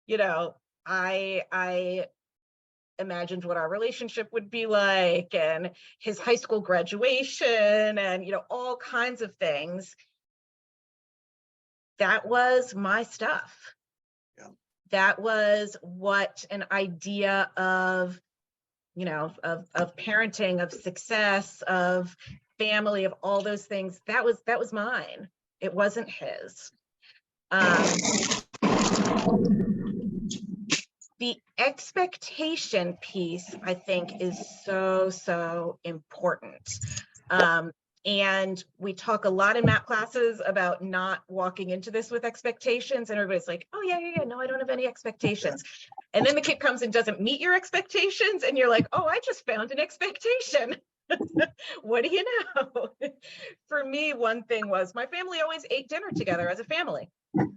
you know, I imagined what our relationship would be like and his high school graduation and, you know, all kinds of things. That was my stuff. Yeah. That was what an idea of, you know, of parenting, of success, of family, of all those things. That was mine. It wasn't his. The expectation piece, I think, is so important. And we talk a lot in math classes about not walking into this with expectations, and everybody's like, oh yeah, no, I don't have any expectations. And then the kid comes and doesn't meet your expectations, and you're like, oh, I just found an expectation. What do you know? For me, one thing was my family always ate dinner together as a family.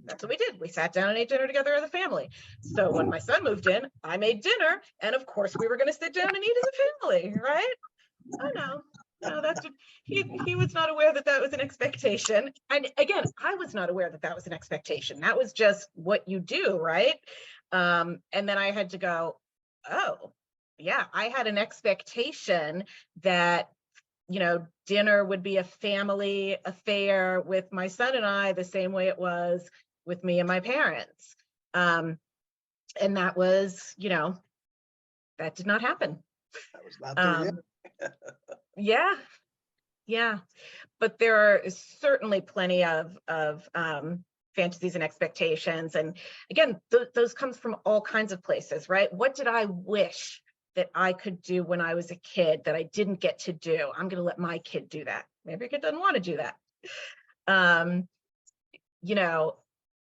That's what we did. We sat down and ate dinner together as a family. So when my son moved in, I made dinner, and of course we were going to sit down and eat as a family, right? Oh no, that's what, he was not aware that that was an expectation. And again, I was not aware that that was an expectation. That was just what you do, right? And then I had to go, oh yeah, I had an expectation that, you know, dinner would be a family affair with my son and I, the same way it was with me and my parents. And that was, you know, that did not happen. That was not there yet. Yeah. But there are certainly plenty of fantasies and expectations. And again, those comes from all kinds of places, right? What did I wish that I could do when I was a kid that I didn't get to do? I'm going to let my kid do that. Maybe your kid doesn't want to do that. You know,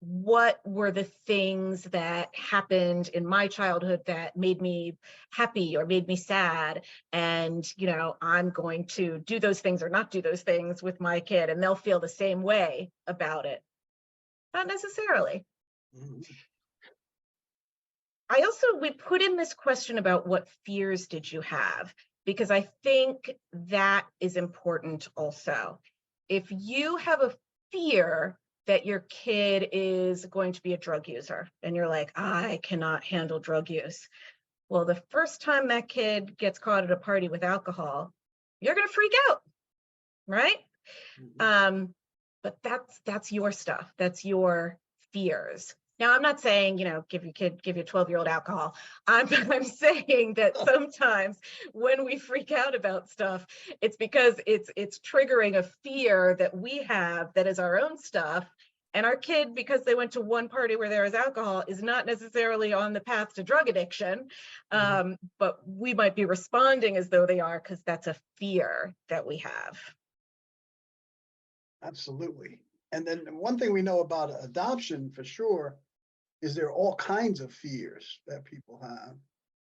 what were the things that happened in my childhood that made me happy or made me sad? And, you know, I'm going to do those things or not do those things with my kid, and they'll feel the same way about it. Not necessarily. Mhm. We put in this question about what fears did you have, because I think that is important also. If you have a fear that your kid is going to be a drug user and you're like, I cannot handle drug use. Well, the first time that kid gets caught at a party with alcohol, you're going to freak out, right? Mhm. But that's your stuff. That's your fears. Now, I'm not saying, give your 12-year-old alcohol. I'm saying that sometimes when we freak out about stuff, it's because it's triggering a fear that we have that is our own stuff. And our kid, because they went to one party where there was alcohol, is not necessarily on the path to drug addiction. But we might be responding as though they are because that's a fear that we have. Absolutely. And then one thing we know about adoption for sure is there are all kinds of fears that people have.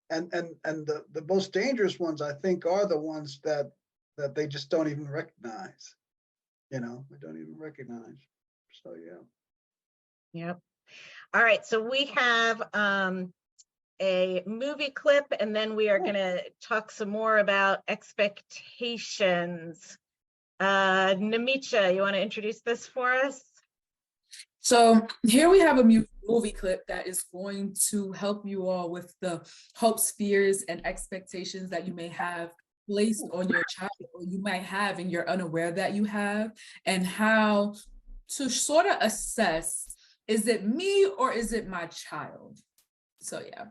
And the most dangerous ones, I think, are the ones that they just don't even recognize. They don't even recognize. So, yeah. Yep. All right. So we have a movie clip, and then we are going to talk some more about expectations. Namicha, you want to introduce this for us? So here we have a movie clip that is going to help you all with the hopes, fears, and expectations that you may have placed on your child, or you might have and you're unaware that you have, and how to sort of assess, is it me or is it my child? So yeah.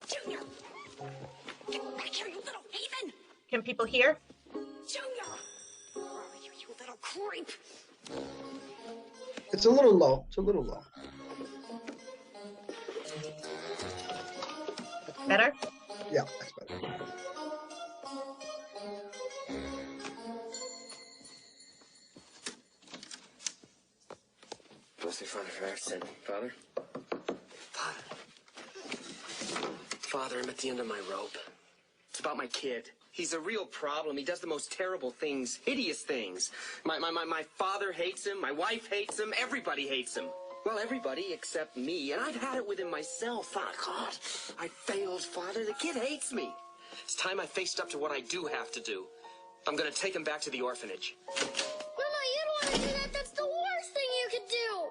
Junior! Get back here, you little heathen! Can people hear? Junior! Where are you, you little creep? It's a little low. It's a little low. Better? Yeah, that's better. Mostly fun for accident. Father? Father, I'm at the end of my rope. It's about my kid. He's a real problem. He does the most terrible things, hideous things. My father hates him. My wife hates him. Everybody hates him. Well, everybody except me. And I've had it with him myself. Oh, God, I failed, Father. The kid hates me. It's time I faced up to what I do have to do. I'm going to take him back to the orphanage. Mama, you don't want to do that. That's the worst thing you could do.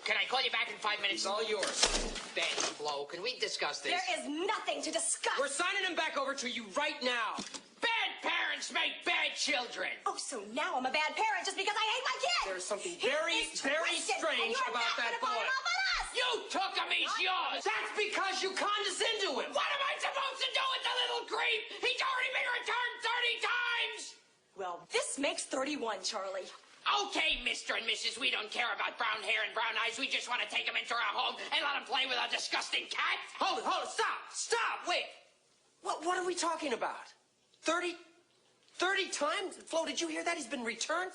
Can I call you back in 5 minutes? It's all yours. Ben, Flo, can we discuss this? There is nothing to discuss. We're signing him back over to you right now. Bad parents make bad children. Oh, so now I'm a bad parent just because I hate my kid. There's something He very, is very twisted, and strange you're about not that gonna boy. put him up on us. You took him, he's yours. That's because you condescend to him. What am I supposed to do with the little creep? He's already been returned 30 times. Well, this makes 31, Charlie. Okay, Mr. and Mrs., we don't care about brown hair and brown eyes. We just want to take him into our home and let him play with our disgusting cat. Hold it, stop, wait. What are we talking about? 30 times? Flo, did you hear that? He's been returned?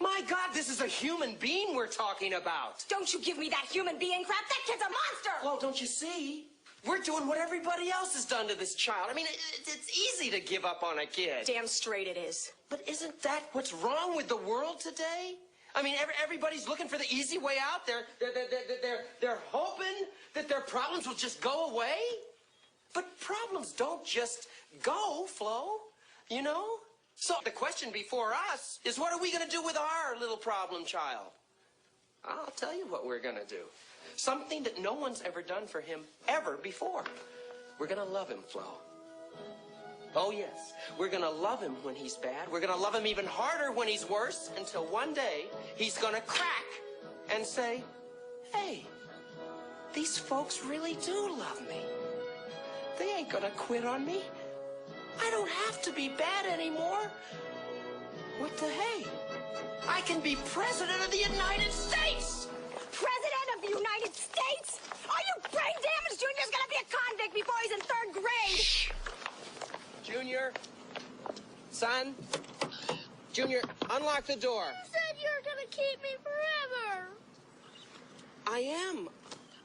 My God, this is a human being we're talking about. Don't you give me that human being crap. That kid's a monster. Well, don't you see? We're doing what everybody else has done to this child. I mean, it's easy to give up on a kid. Damn straight it is. But isn't that what's wrong with the world today? I mean, everybody's looking for the easy way out. They're hoping that their problems will just go away. But problems don't just go, Flo, you know? So the question before us is, what are we going to do with our little problem child? I'll tell you what we're going to do. Something that no one's ever done for him ever before. We're going to love him, Flo. Oh, yes. We're going to love him when he's bad. We're going to love him even harder when he's worse, until one day he's going to crack and say, hey, these folks really do love me. They ain't going to quit on me. I don't have to be bad anymore. What the hey? I can be President of the United States! President of the United States? Are you brain damaged? Junior's gonna be a convict before he's in 3rd grade. Shh. Junior, son, Junior, unlock the door. You said you're gonna keep me forever. I am.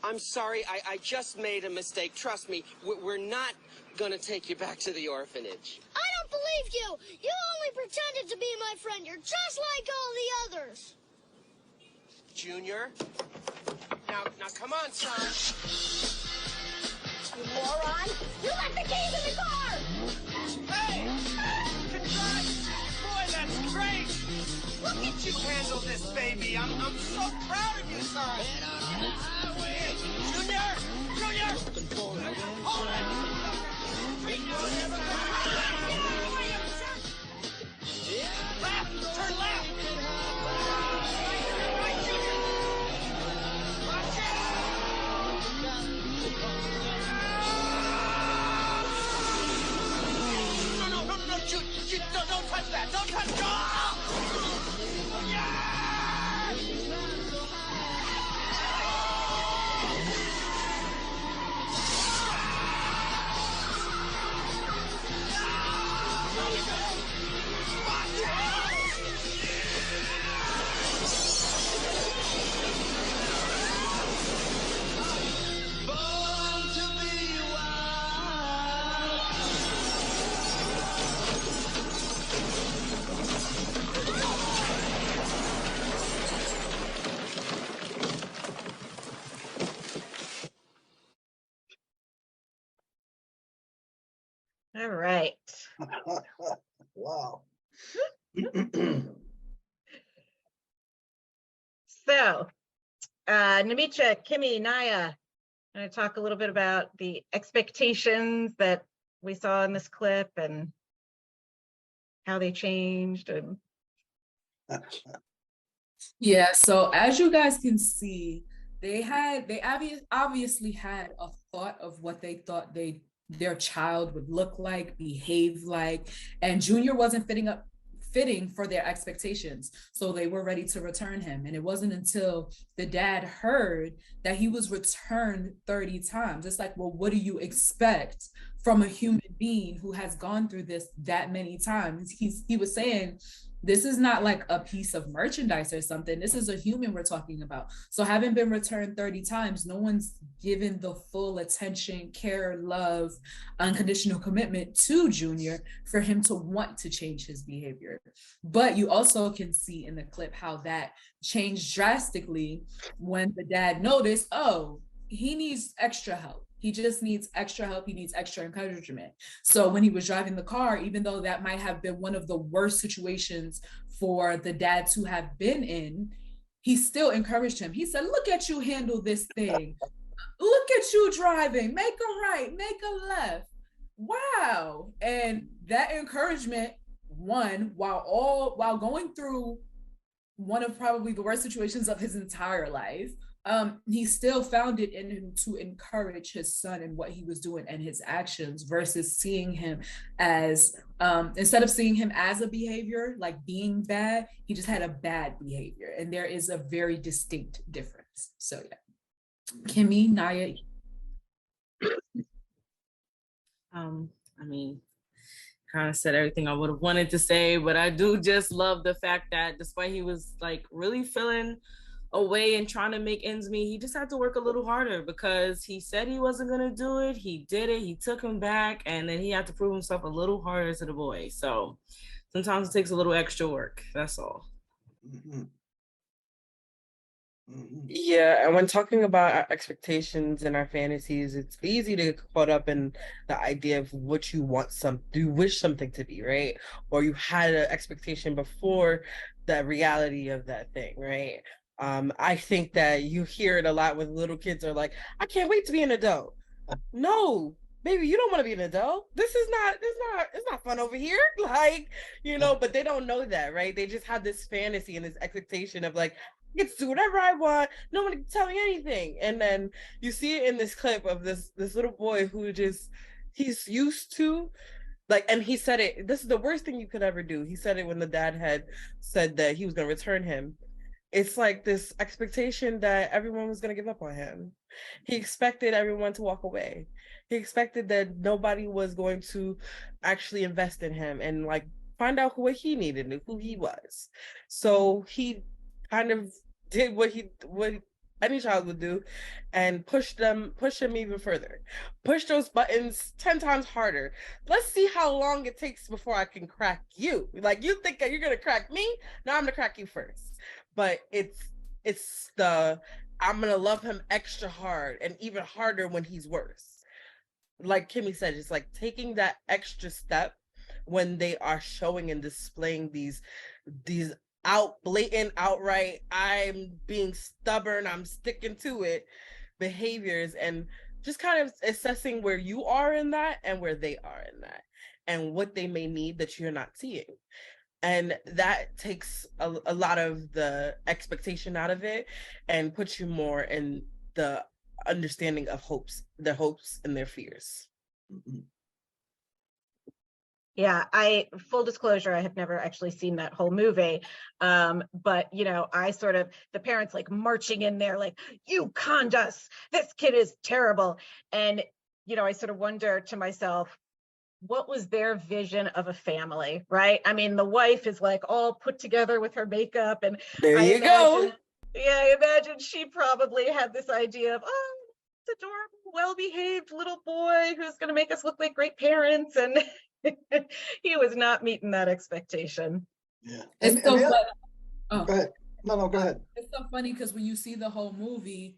I'm sorry, I just made a mistake. Trust me, we're not gonna take you back to the orphanage. I don't believe you. You only pretended to be my friend. You're just like all the others. Junior, now come on, son. You moron! You left the keys in the car! Hey! Congrats! Boy, that's great! Look think you handled this, baby. I'm so proud of you, son. Junior! Junior! Hold it! Left! Turn left! Right, Junior! Watch it! No, don't touch that! Don't touch it! All right. Wow. So, Namicha, Kimmy, Naya, I'm going to talk a little bit about the expectations that we saw in this clip and how they changed. And Yeah, so as you guys can see, they obviously had a thought of what they thought their child would look like, behave like, and Junior wasn't fitting for their expectations. So they were ready to return him. And it wasn't until the dad heard that he was returned 30 times. It's like, well, what do you expect from a human being who has gone through this that many times? He was saying, this is not like a piece of merchandise or something. This is a human we're talking about. So having been returned 30 times, no one's given the full attention, care, love, unconditional commitment to Junior for him to want to change his behavior. But you also can see in the clip how that changed drastically when the dad noticed, oh, he needs extra help. He just needs extra help. He needs extra encouragement. So when he was driving the car, even though that might have been one of the worst situations for the dad to have been in, he still encouraged him. He said, look at you handle this thing. Look at you driving. Make a right, make a left. Wow. And that encouragement, while going through one of probably the worst situations of his entire life, he still found it in him to encourage his son and what he was doing and his actions versus seeing him as, instead of seeing him as a behavior, like being bad, he just had a bad behavior. And there is a very distinct difference. So yeah. Kimmy, Naya. I mean, kind of said everything I would have wanted to say, but I do just love the fact that despite he was like really feeling away and trying to make ends meet, he just had to work a little harder because he said he wasn't going to do it. He did it. He took him back, and then he had to prove himself a little harder to the boy. So sometimes it takes a little extra work. That's all. Mhm. Mhm. Yeah, and when talking about our expectations and our fantasies, it's easy to get caught up in the idea of what you wish something to be, right? Or you had an expectation before the reality of that thing, right? I think that you hear it a lot when little kids are like, I can't wait to be an adult. No, baby, you don't want to be an adult. It's not fun over here. Like, but they don't know that, right? They just have this fantasy and this expectation of like, I get to do whatever I want. No one can tell me anything. And then you see it in this clip of this little boy who he's used to, like, and he said it, this is the worst thing you could ever do. He said it when the dad had said that he was going to return him. It's like this expectation that everyone was going to give up on him. He expected everyone to walk away. He expected that nobody was going to actually invest in him and like find out what he needed and who he was. So he kind of did what any child would do and push him even further. Push those buttons 10 times harder. Let's see how long it takes before I can crack you. Like, you think that you're going to crack me? No, I'm going to crack you first. But it's I'm going to love him extra hard and even harder when he's worse. Like Kimmy said, it's like taking that extra step when they are showing and displaying these blatant, outright, I'm being stubborn, I'm sticking to it behaviors, and just kind of assessing where you are in that and where they are in that and what they may need that you're not seeing. And that takes a lot of the expectation out of it and puts you more in the understanding of their hopes and their fears. Yeah, full disclosure, I have never actually seen that whole movie. But I sort of, the parents like marching in there, like, you conned us, this kid is terrible. And, I sort of wonder to myself, what was their vision of a family, right? I mean, the wife is like all put together with her makeup, and there I you go. Yeah, I imagine she probably had this idea of, oh, it's adorable, well-behaved little boy who's going to make us look like great parents, and he was not meeting that expectation. Yeah. It's so funny. Oh. Go ahead. No, go ahead. It's so funny because when you see the whole movie,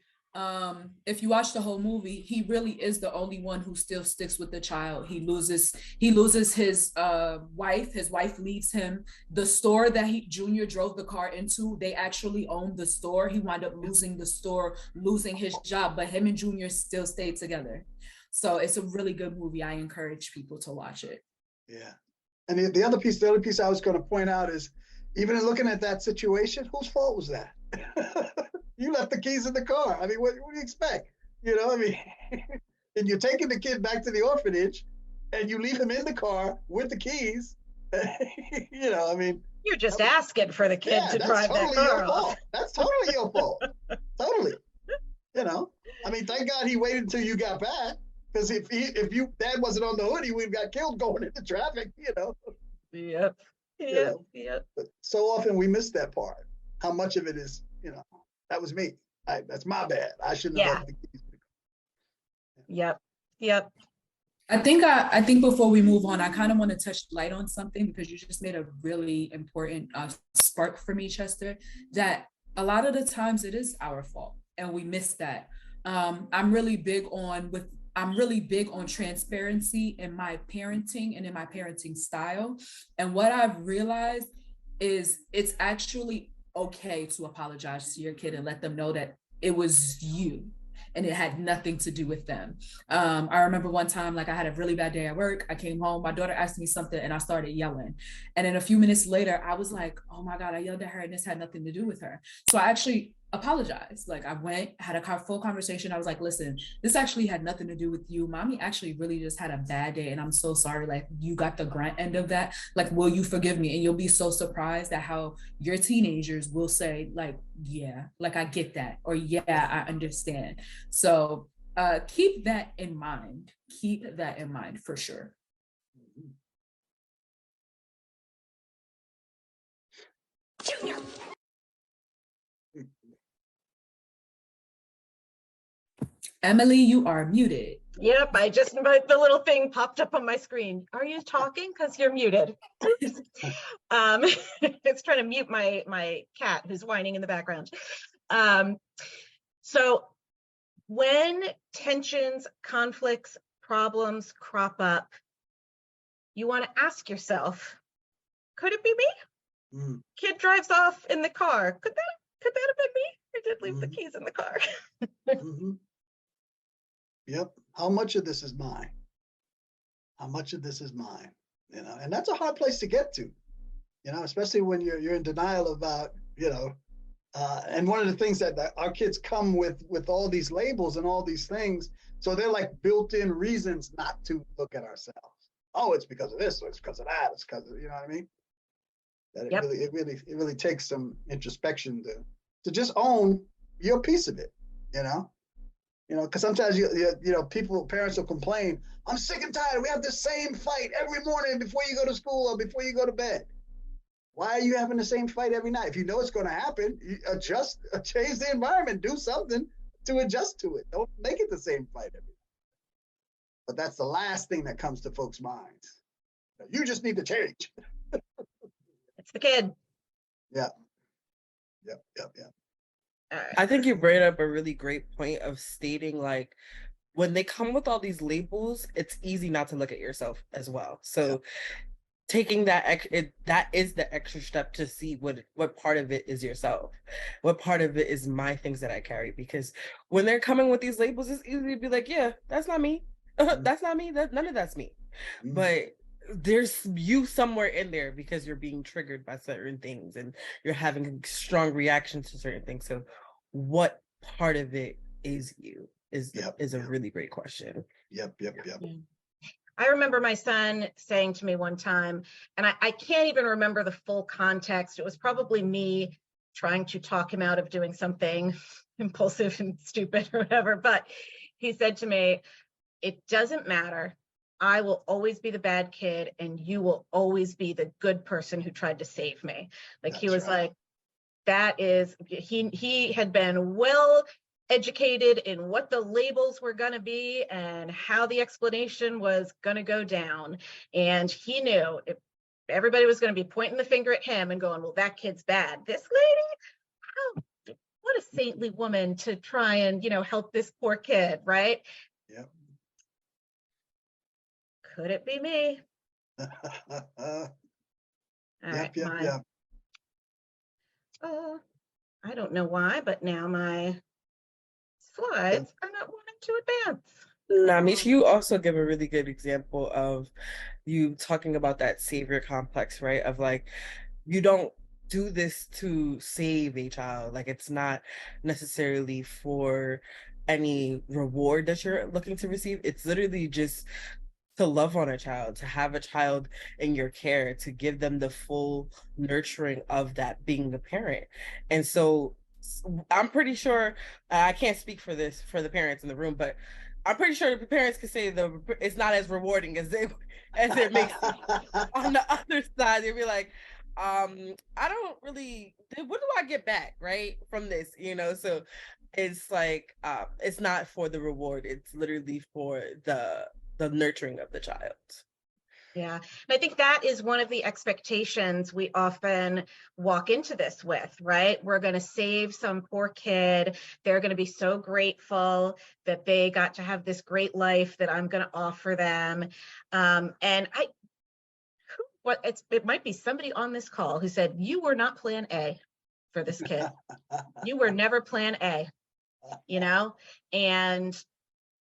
if you watch the whole movie, he really is the only one who still sticks with the child. He loses his wife. His wife leaves him. The store that Junior drove the car into, they actually owned the store. He wound up losing the store, losing his job, but him and Junior still stayed together. So it's a really good movie. I encourage people to watch it. Yeah. And the other piece I was going to point out is, even in looking at that situation, whose fault was that? You left the keys in the car. I mean, what do you expect? And you're taking the kid back to the orphanage and you leave him in the car with the keys. You're just asking for the kid to drive that car off. That's totally your fault. Totally. Thank God he waited until you got back. Because if dad wasn't on the hood, he would have got killed going into traffic, Yep. But so often we miss that part. How much of it is, that was me. That's my bad. I shouldn't have left the keys. Yep. I think before we move on, I kind of want to touch light on something, because you just made a really important spark for me, Chester, that a lot of the times it is our fault and we miss that. I'm really big on transparency in my parenting and in my parenting style. And what I've realized is it's actually okay to apologize to your kid and let them know that it was you and it had nothing to do with them. I remember one time, I had a really bad day at work. I came home, my daughter asked me something and I started yelling. And then a few minutes later, I was like, oh my God, I yelled at her and this had nothing to do with her. So I actually apologized. I went, had a full conversation. I was like, listen, this actually had nothing to do with you. Mommy actually really just had a bad day and I'm so sorry. You got the grunt end of that. Will you forgive me? And you'll be so surprised at how your teenagers will say, yeah, I get that, or yeah, I understand. So keep that in mind. Keep that in mind for sure. Junior. Emily, you are muted. Yep, the little thing popped up on my screen. Are you talking? Because you're muted. It's trying to mute my cat who's whining in the background. So when tensions, conflicts, problems crop up, you want to ask yourself, could it be me? Kid drives off in the car. Could that have been me? I did leave the keys in the car. Yep. How much of this is mine? How much of this is mine? And that's a hard place to get to, especially when you're in denial about, and one of the things that our kids come with all these labels and all these things. So they're like built-in reasons not to look at ourselves. Oh, it's because of this, or it's because of that. It's because of, you know what I mean? That it really takes some introspection to just own your piece of it, because sometimes parents will complain, I'm sick and tired. We have the same fight every morning before you go to school or before you go to bed. Why are you having the same fight every night? If you know it's going to happen, you change the environment, do something to adjust to it. Don't make it the same fight every night. But that's the last thing that comes to folks' minds. You just need to change. It's the kid. Yeah. I think you brought up a really great point of stating when they come with all these labels, it's easy not to look at yourself as well. So taking that is the extra step to see what part of it is yourself, what part of it is my things that I carry. Because when they're coming with these labels, it's easy to be like, yeah, that's not me. That's not me. None of that's me. But there's you somewhere in there because you're being triggered by certain things and you're having strong reactions to certain things. So what part of it is you is a really great question. Yep. I remember my son saying to me one time, and I can't even remember the full context. It was probably me trying to talk him out of doing something impulsive and stupid or whatever. But he said to me, it doesn't matter. I will always be the bad kid and you will always be the good person who tried to save me. Like, he was like, that is, he had been well educated in what the labels were going to be and how the explanation was going to go down. And he knew if everybody was going to be pointing the finger at him and going, well, that kid's bad. This lady, what a saintly woman to try and, help this poor kid, right? Yep. Could it be me? All right, Yep. Oh, I don't know why, but now my slides are not wanting to advance. Namish, you also give a really good example of you talking about that savior complex, right? Of like, you don't do this to save a child. Like, it's not necessarily for any reward that you're looking to receive. It's literally just to love on a child, to have a child in your care, to give them the full nurturing of that being the parent. And so I'm pretty sure, I can't speak for the parents in the room, but I'm pretty sure the parents could say it's not as rewarding as it makes on the other side. They'd be like, I don't really, what do I get back, right, from this, So it's like, it's not for the reward. It's literally for the nurturing of the child. Yeah, and I think that is one of the expectations we often walk into this with, right? We're going to save some poor kid. They're going to be so grateful that they got to have this great life that I'm going to offer them. And it might be somebody on this call who said, you were not plan A for this kid. You were never plan A, and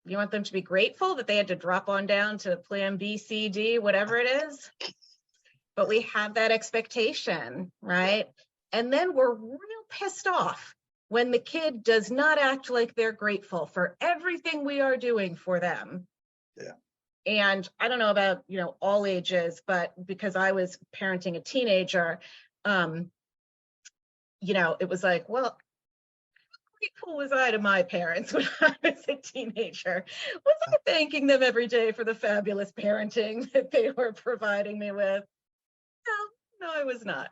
you want them to be grateful that they had to drop on down to plan B, C, D, whatever it is. But we have that expectation, right? And then we're real pissed off when the kid does not act like they're grateful for everything we are doing for them. Yeah. And I don't know about, all ages, but because I was parenting a teenager, it was like, well, grateful was I to my parents when I was a teenager? Was I thanking them every day for the fabulous parenting that they were providing me with? No, I was not.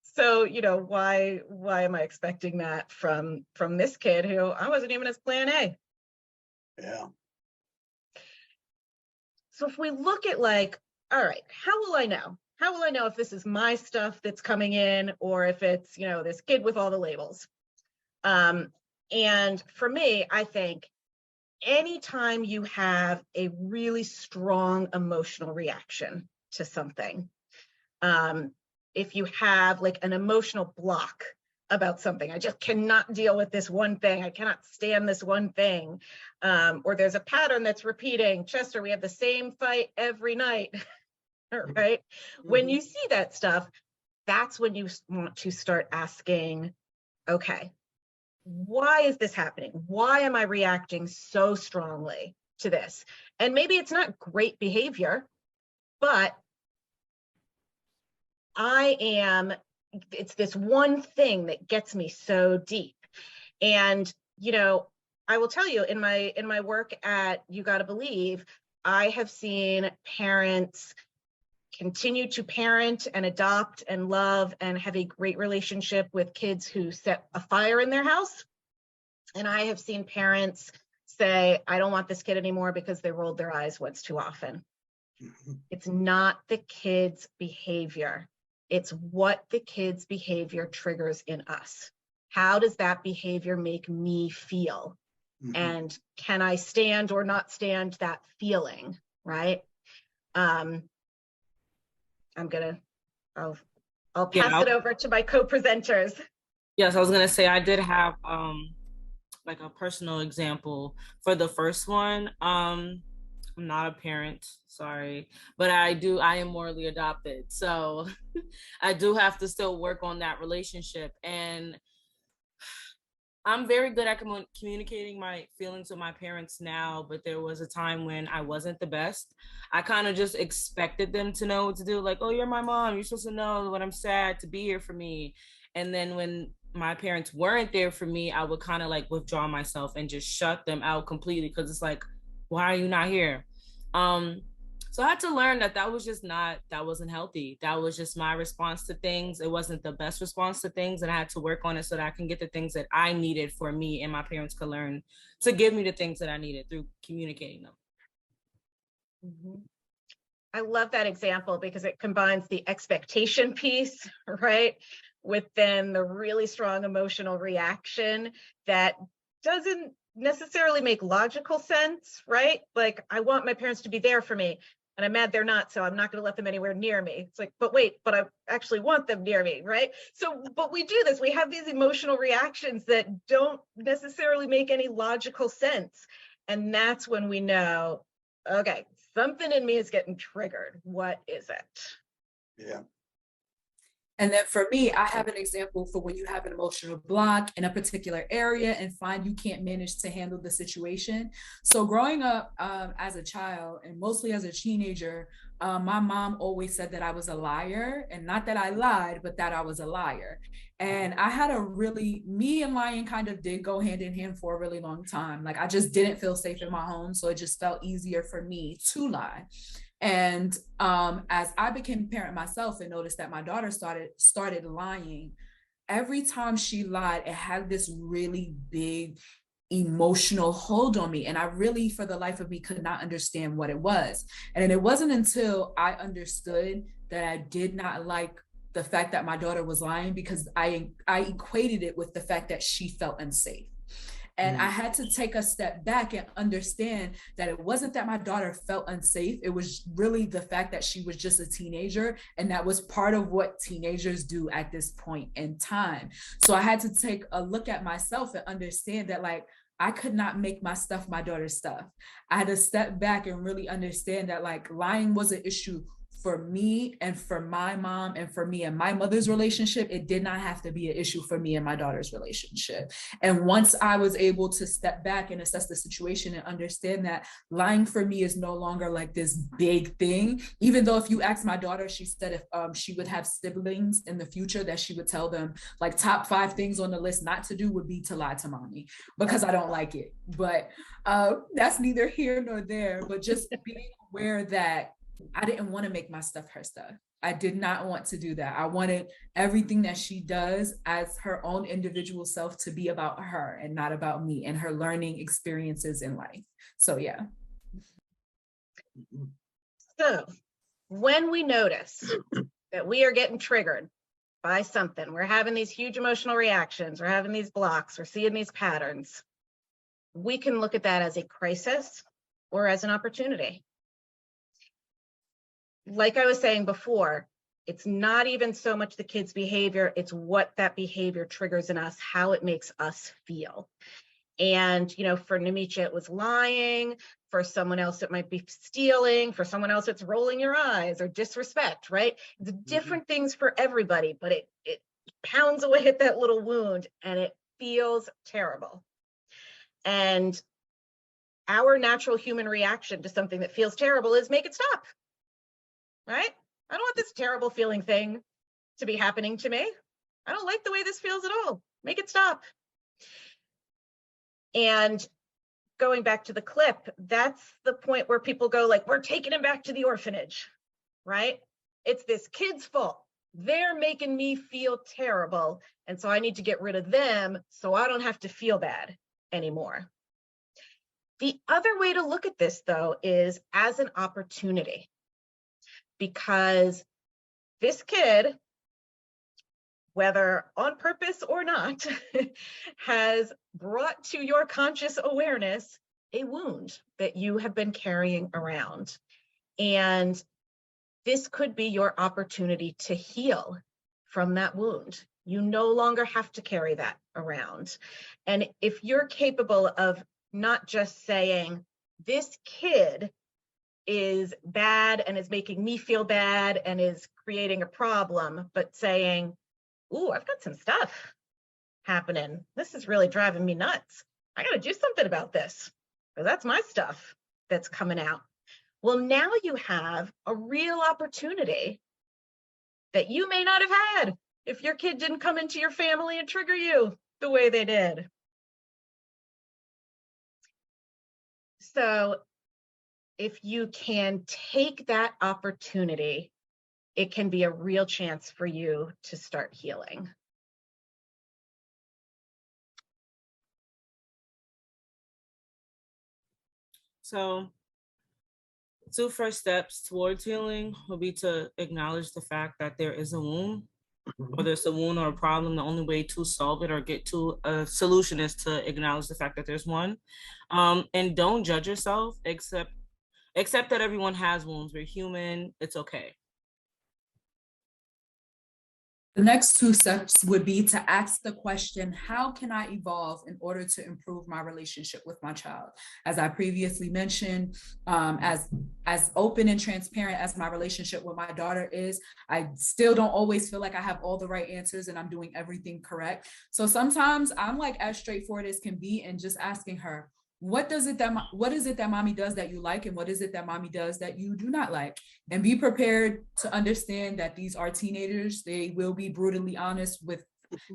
So, why am I expecting that from this kid who I wasn't even his plan A? Yeah. So if we look at like, all right, how will I know? How will I know if this is my stuff that's coming in or if it's, this kid with all the labels? And for me, I think anytime you have a really strong emotional reaction to something, if you have like an emotional block about something, I just cannot deal with this one thing, I cannot stand this one thing, or there's a pattern that's repeating, Chester, we have the same fight every night, right? Mm-hmm. When you see that stuff, that's when you want to start asking, okay, why is this happening? Why am I reacting so strongly to this? And maybe it's not great behavior, but it's this one thing that gets me so deep. And, I will tell you in my work at You Gotta Believe, I have seen parents continue to parent and adopt and love and have a great relationship with kids who set a fire in their house. And I have seen parents say, I don't want this kid anymore because they rolled their eyes once too often. It's not the kid's behavior. It's what the kid's behavior triggers in us. How does that behavior make me feel? Mm-hmm. And can I stand or not stand that feeling, right? I'll Yeah, pass it over to my co-presenters. Yes, I was gonna say I did have like a personal example for the first one. I'm not a parent, sorry, but I am morally adopted. So I do have to still work on that relationship. And I'm very good at communicating my feelings with my parents now, but there was a time when I wasn't the best. I kind of just expected them to know what to do. Like, oh, you're my mom. You're supposed to know when I'm sad to be here for me. And then when my parents weren't there for me, I would kind of like withdraw myself and just shut them out completely, because it's like, why are you not here? So I had to learn that wasn't healthy. That was just my response to things. It wasn't the best response to things, and I had to work on it so that I can get the things that I needed for me, and my parents could learn to give me the things that I needed through communicating them. Mm-hmm. I love that example because it combines the expectation piece, right, with then the really strong emotional reaction that doesn't necessarily make logical sense, right? Like, I want my parents to be there for me, and I'm mad they're not, so I'm not going to let them anywhere near me. It's like, but wait, but I actually want them near me, right? So, but we do this. We have these emotional reactions that don't necessarily make any logical sense. And that's when we know, okay, something in me is getting triggered. What is it? Yeah. And then for me, I have an example for when you have an emotional block in a particular area and find you can't manage to handle the situation. So growing up as a child and mostly as a teenager, my mom always said that I was a liar, and not that I lied, but that I was a liar. And I had me and lying kind of did go hand in hand for a really long time. Like, I just didn't feel safe in my home. So it just felt easier for me to lie. And as I became a parent myself and noticed that my daughter started lying, every time she lied, it had this really big emotional hold on me. And I really, for the life of me, could not understand what it was. And it wasn't until I understood that I did not like the fact that my daughter was lying, because I equated it with the fact that she felt unsafe. And I had to take a step back and understand that it wasn't that my daughter felt unsafe. It was really the fact that she was just a teenager. And that was part of what teenagers do at this point in time. So I had to take a look at myself and understand that, like, I could not make my stuff my daughter's stuff. I had to step back and really understand that, like, lying was an issue for me and for my mom and for me and my mother's relationship. It did not have to be an issue for me and my daughter's relationship. And once I was able to step back and assess the situation and understand that lying for me is no longer like this big thing, even though if you ask my daughter, she said if she would have siblings in the future, that she would tell them, like, top 5 things on the list not to do would be to lie to mommy, because I don't like it. But that's neither here nor there. But just being aware that I didn't want to make my stuff her stuff. I did not want to do that. I wanted everything that she does as her own individual self to be about her and not about me and her learning experiences in life. So yeah. So when we notice that we are getting triggered by something, we're having these huge emotional reactions, we're having these blocks, we're seeing these patterns, we can look at that as a crisis or as an opportunity. Like I was saying before, it's not even so much the kid's behavior, it's what that behavior triggers in us, how it makes us feel. And, you know, for Namicha, it was lying. For someone else, it might be stealing. For someone else, it's rolling your eyes or disrespect, right? It's different things for everybody, but it pounds away at that little wound and it feels terrible. And our natural human reaction to something that feels terrible is make it stop. Right? I don't want this terrible feeling thing to be happening to me. I don't like the way this feels at all. Make it stop. And going back to the clip, that's the point where people go like, we're taking him back to the orphanage, right? It's this kid's fault. They're making me feel terrible. And so I need to get rid of them so I don't have to feel bad anymore. The other way to look at this, though, is as an opportunity. Because this kid, whether on purpose or not, has brought to your conscious awareness a wound that you have been carrying around. And this could be your opportunity to heal from that wound. You no longer have to carry that around. And if you're capable of not just saying, this kid is bad and is making me feel bad and is creating a problem, but saying, ooh, I've got some stuff happening. This is really driving me nuts. I got to do something about this, because that's my stuff that's coming out. Well, now you have a real opportunity that you may not have had if your kid didn't come into your family and trigger you the way they did. So if you can take that opportunity, it can be a real chance for you to start healing. So 2 first steps towards healing will be to acknowledge the fact that there is a wound, whether it's a wound or a problem. The only way to solve it or get to a solution is to acknowledge the fact that there's one. And don't judge yourself, accept that everyone has wounds. We're human, it's okay. The next 2 steps would be to ask the question, how can I evolve in order to improve my relationship with my child? As I previously mentioned, as open and transparent as my relationship with my daughter is, I still don't always feel like I have all the right answers and I'm doing everything correct. So sometimes I'm like as straightforward as can be and just asking her, what is it that mommy does that you like, and what is it that mommy does that you do not like? And be prepared to understand that these are teenagers. They will be brutally honest with,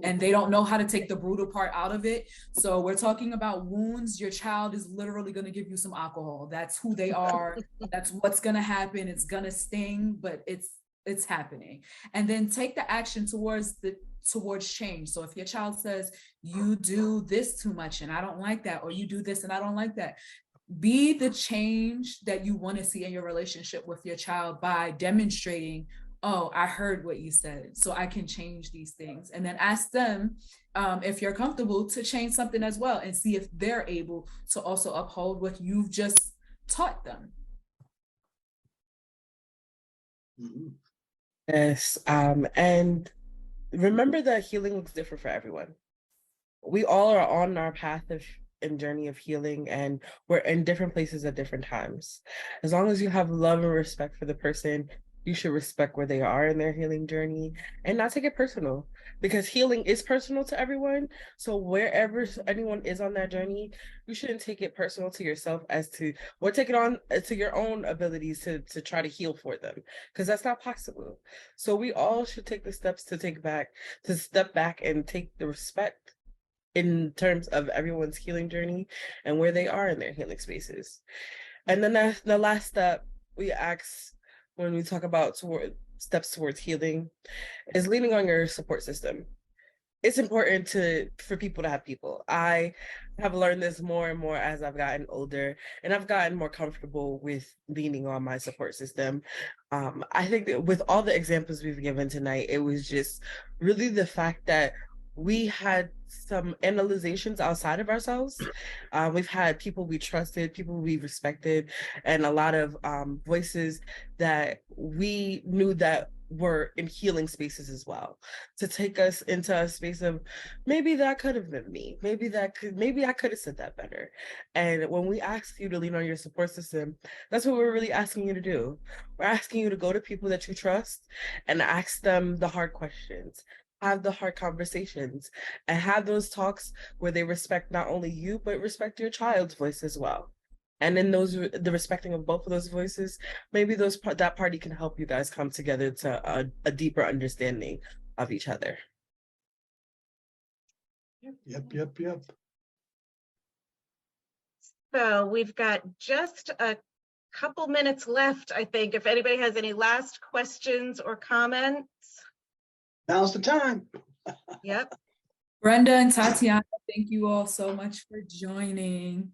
and they don't know how to take the brutal part out of it. So we're talking about wounds. Your child is literally going to give you some alcohol. That's who they are. That's what's going to happen. It's going to sting, but it's happening. And then take the action towards change. So if your child says, you do this too much and I don't like that, or you do this and I don't like that, be the change that you want to see in your relationship with your child by demonstrating, oh, I heard what you said, so I can change these things. And then ask them, if you're comfortable, to change something as well, and see if they're able to also uphold what you've just taught them. Yes, and remember that healing looks different for everyone. We all are on our path and journey of healing, and we're in different places at different times. As long as you have love and respect for the person, you should respect where they are in their healing journey and not take it personal, because healing is personal to everyone. So wherever anyone is on that journey, you shouldn't take it personal to yourself or take it on to your own abilities to try to heal for them, because that's not possible. So we all should take the steps to step back and take the respect in terms of everyone's healing journey and where they are in their healing spaces. And then the last step we ask when we talk about steps towards healing is leaning on your support system. It's important for people to have people. I have learned this more and more as I've gotten older, and I've gotten more comfortable with leaning on my support system. I think that with all the examples we've given tonight, it was just really the fact that we had some analyzations outside of ourselves. We've had people we trusted, people we respected, and a lot of voices that we knew that were in healing spaces as well, to take us into a space of maybe that could have been me, maybe I could have said that better. And when we ask you to lean on your support system, that's what we're really asking you to do. We're asking you to go to people that you trust and ask them the hard questions, have the hard conversations, and have those talks where they respect not only you, but respect your child's voice as well. And in the respecting of both of those voices, maybe that party can help you guys come together to a deeper understanding of each other. Yep. So we've got just a couple minutes left, I think, if anybody has any last questions or comments. Now's the time. Yep. Brenda and Tatiana, thank you all so much for joining.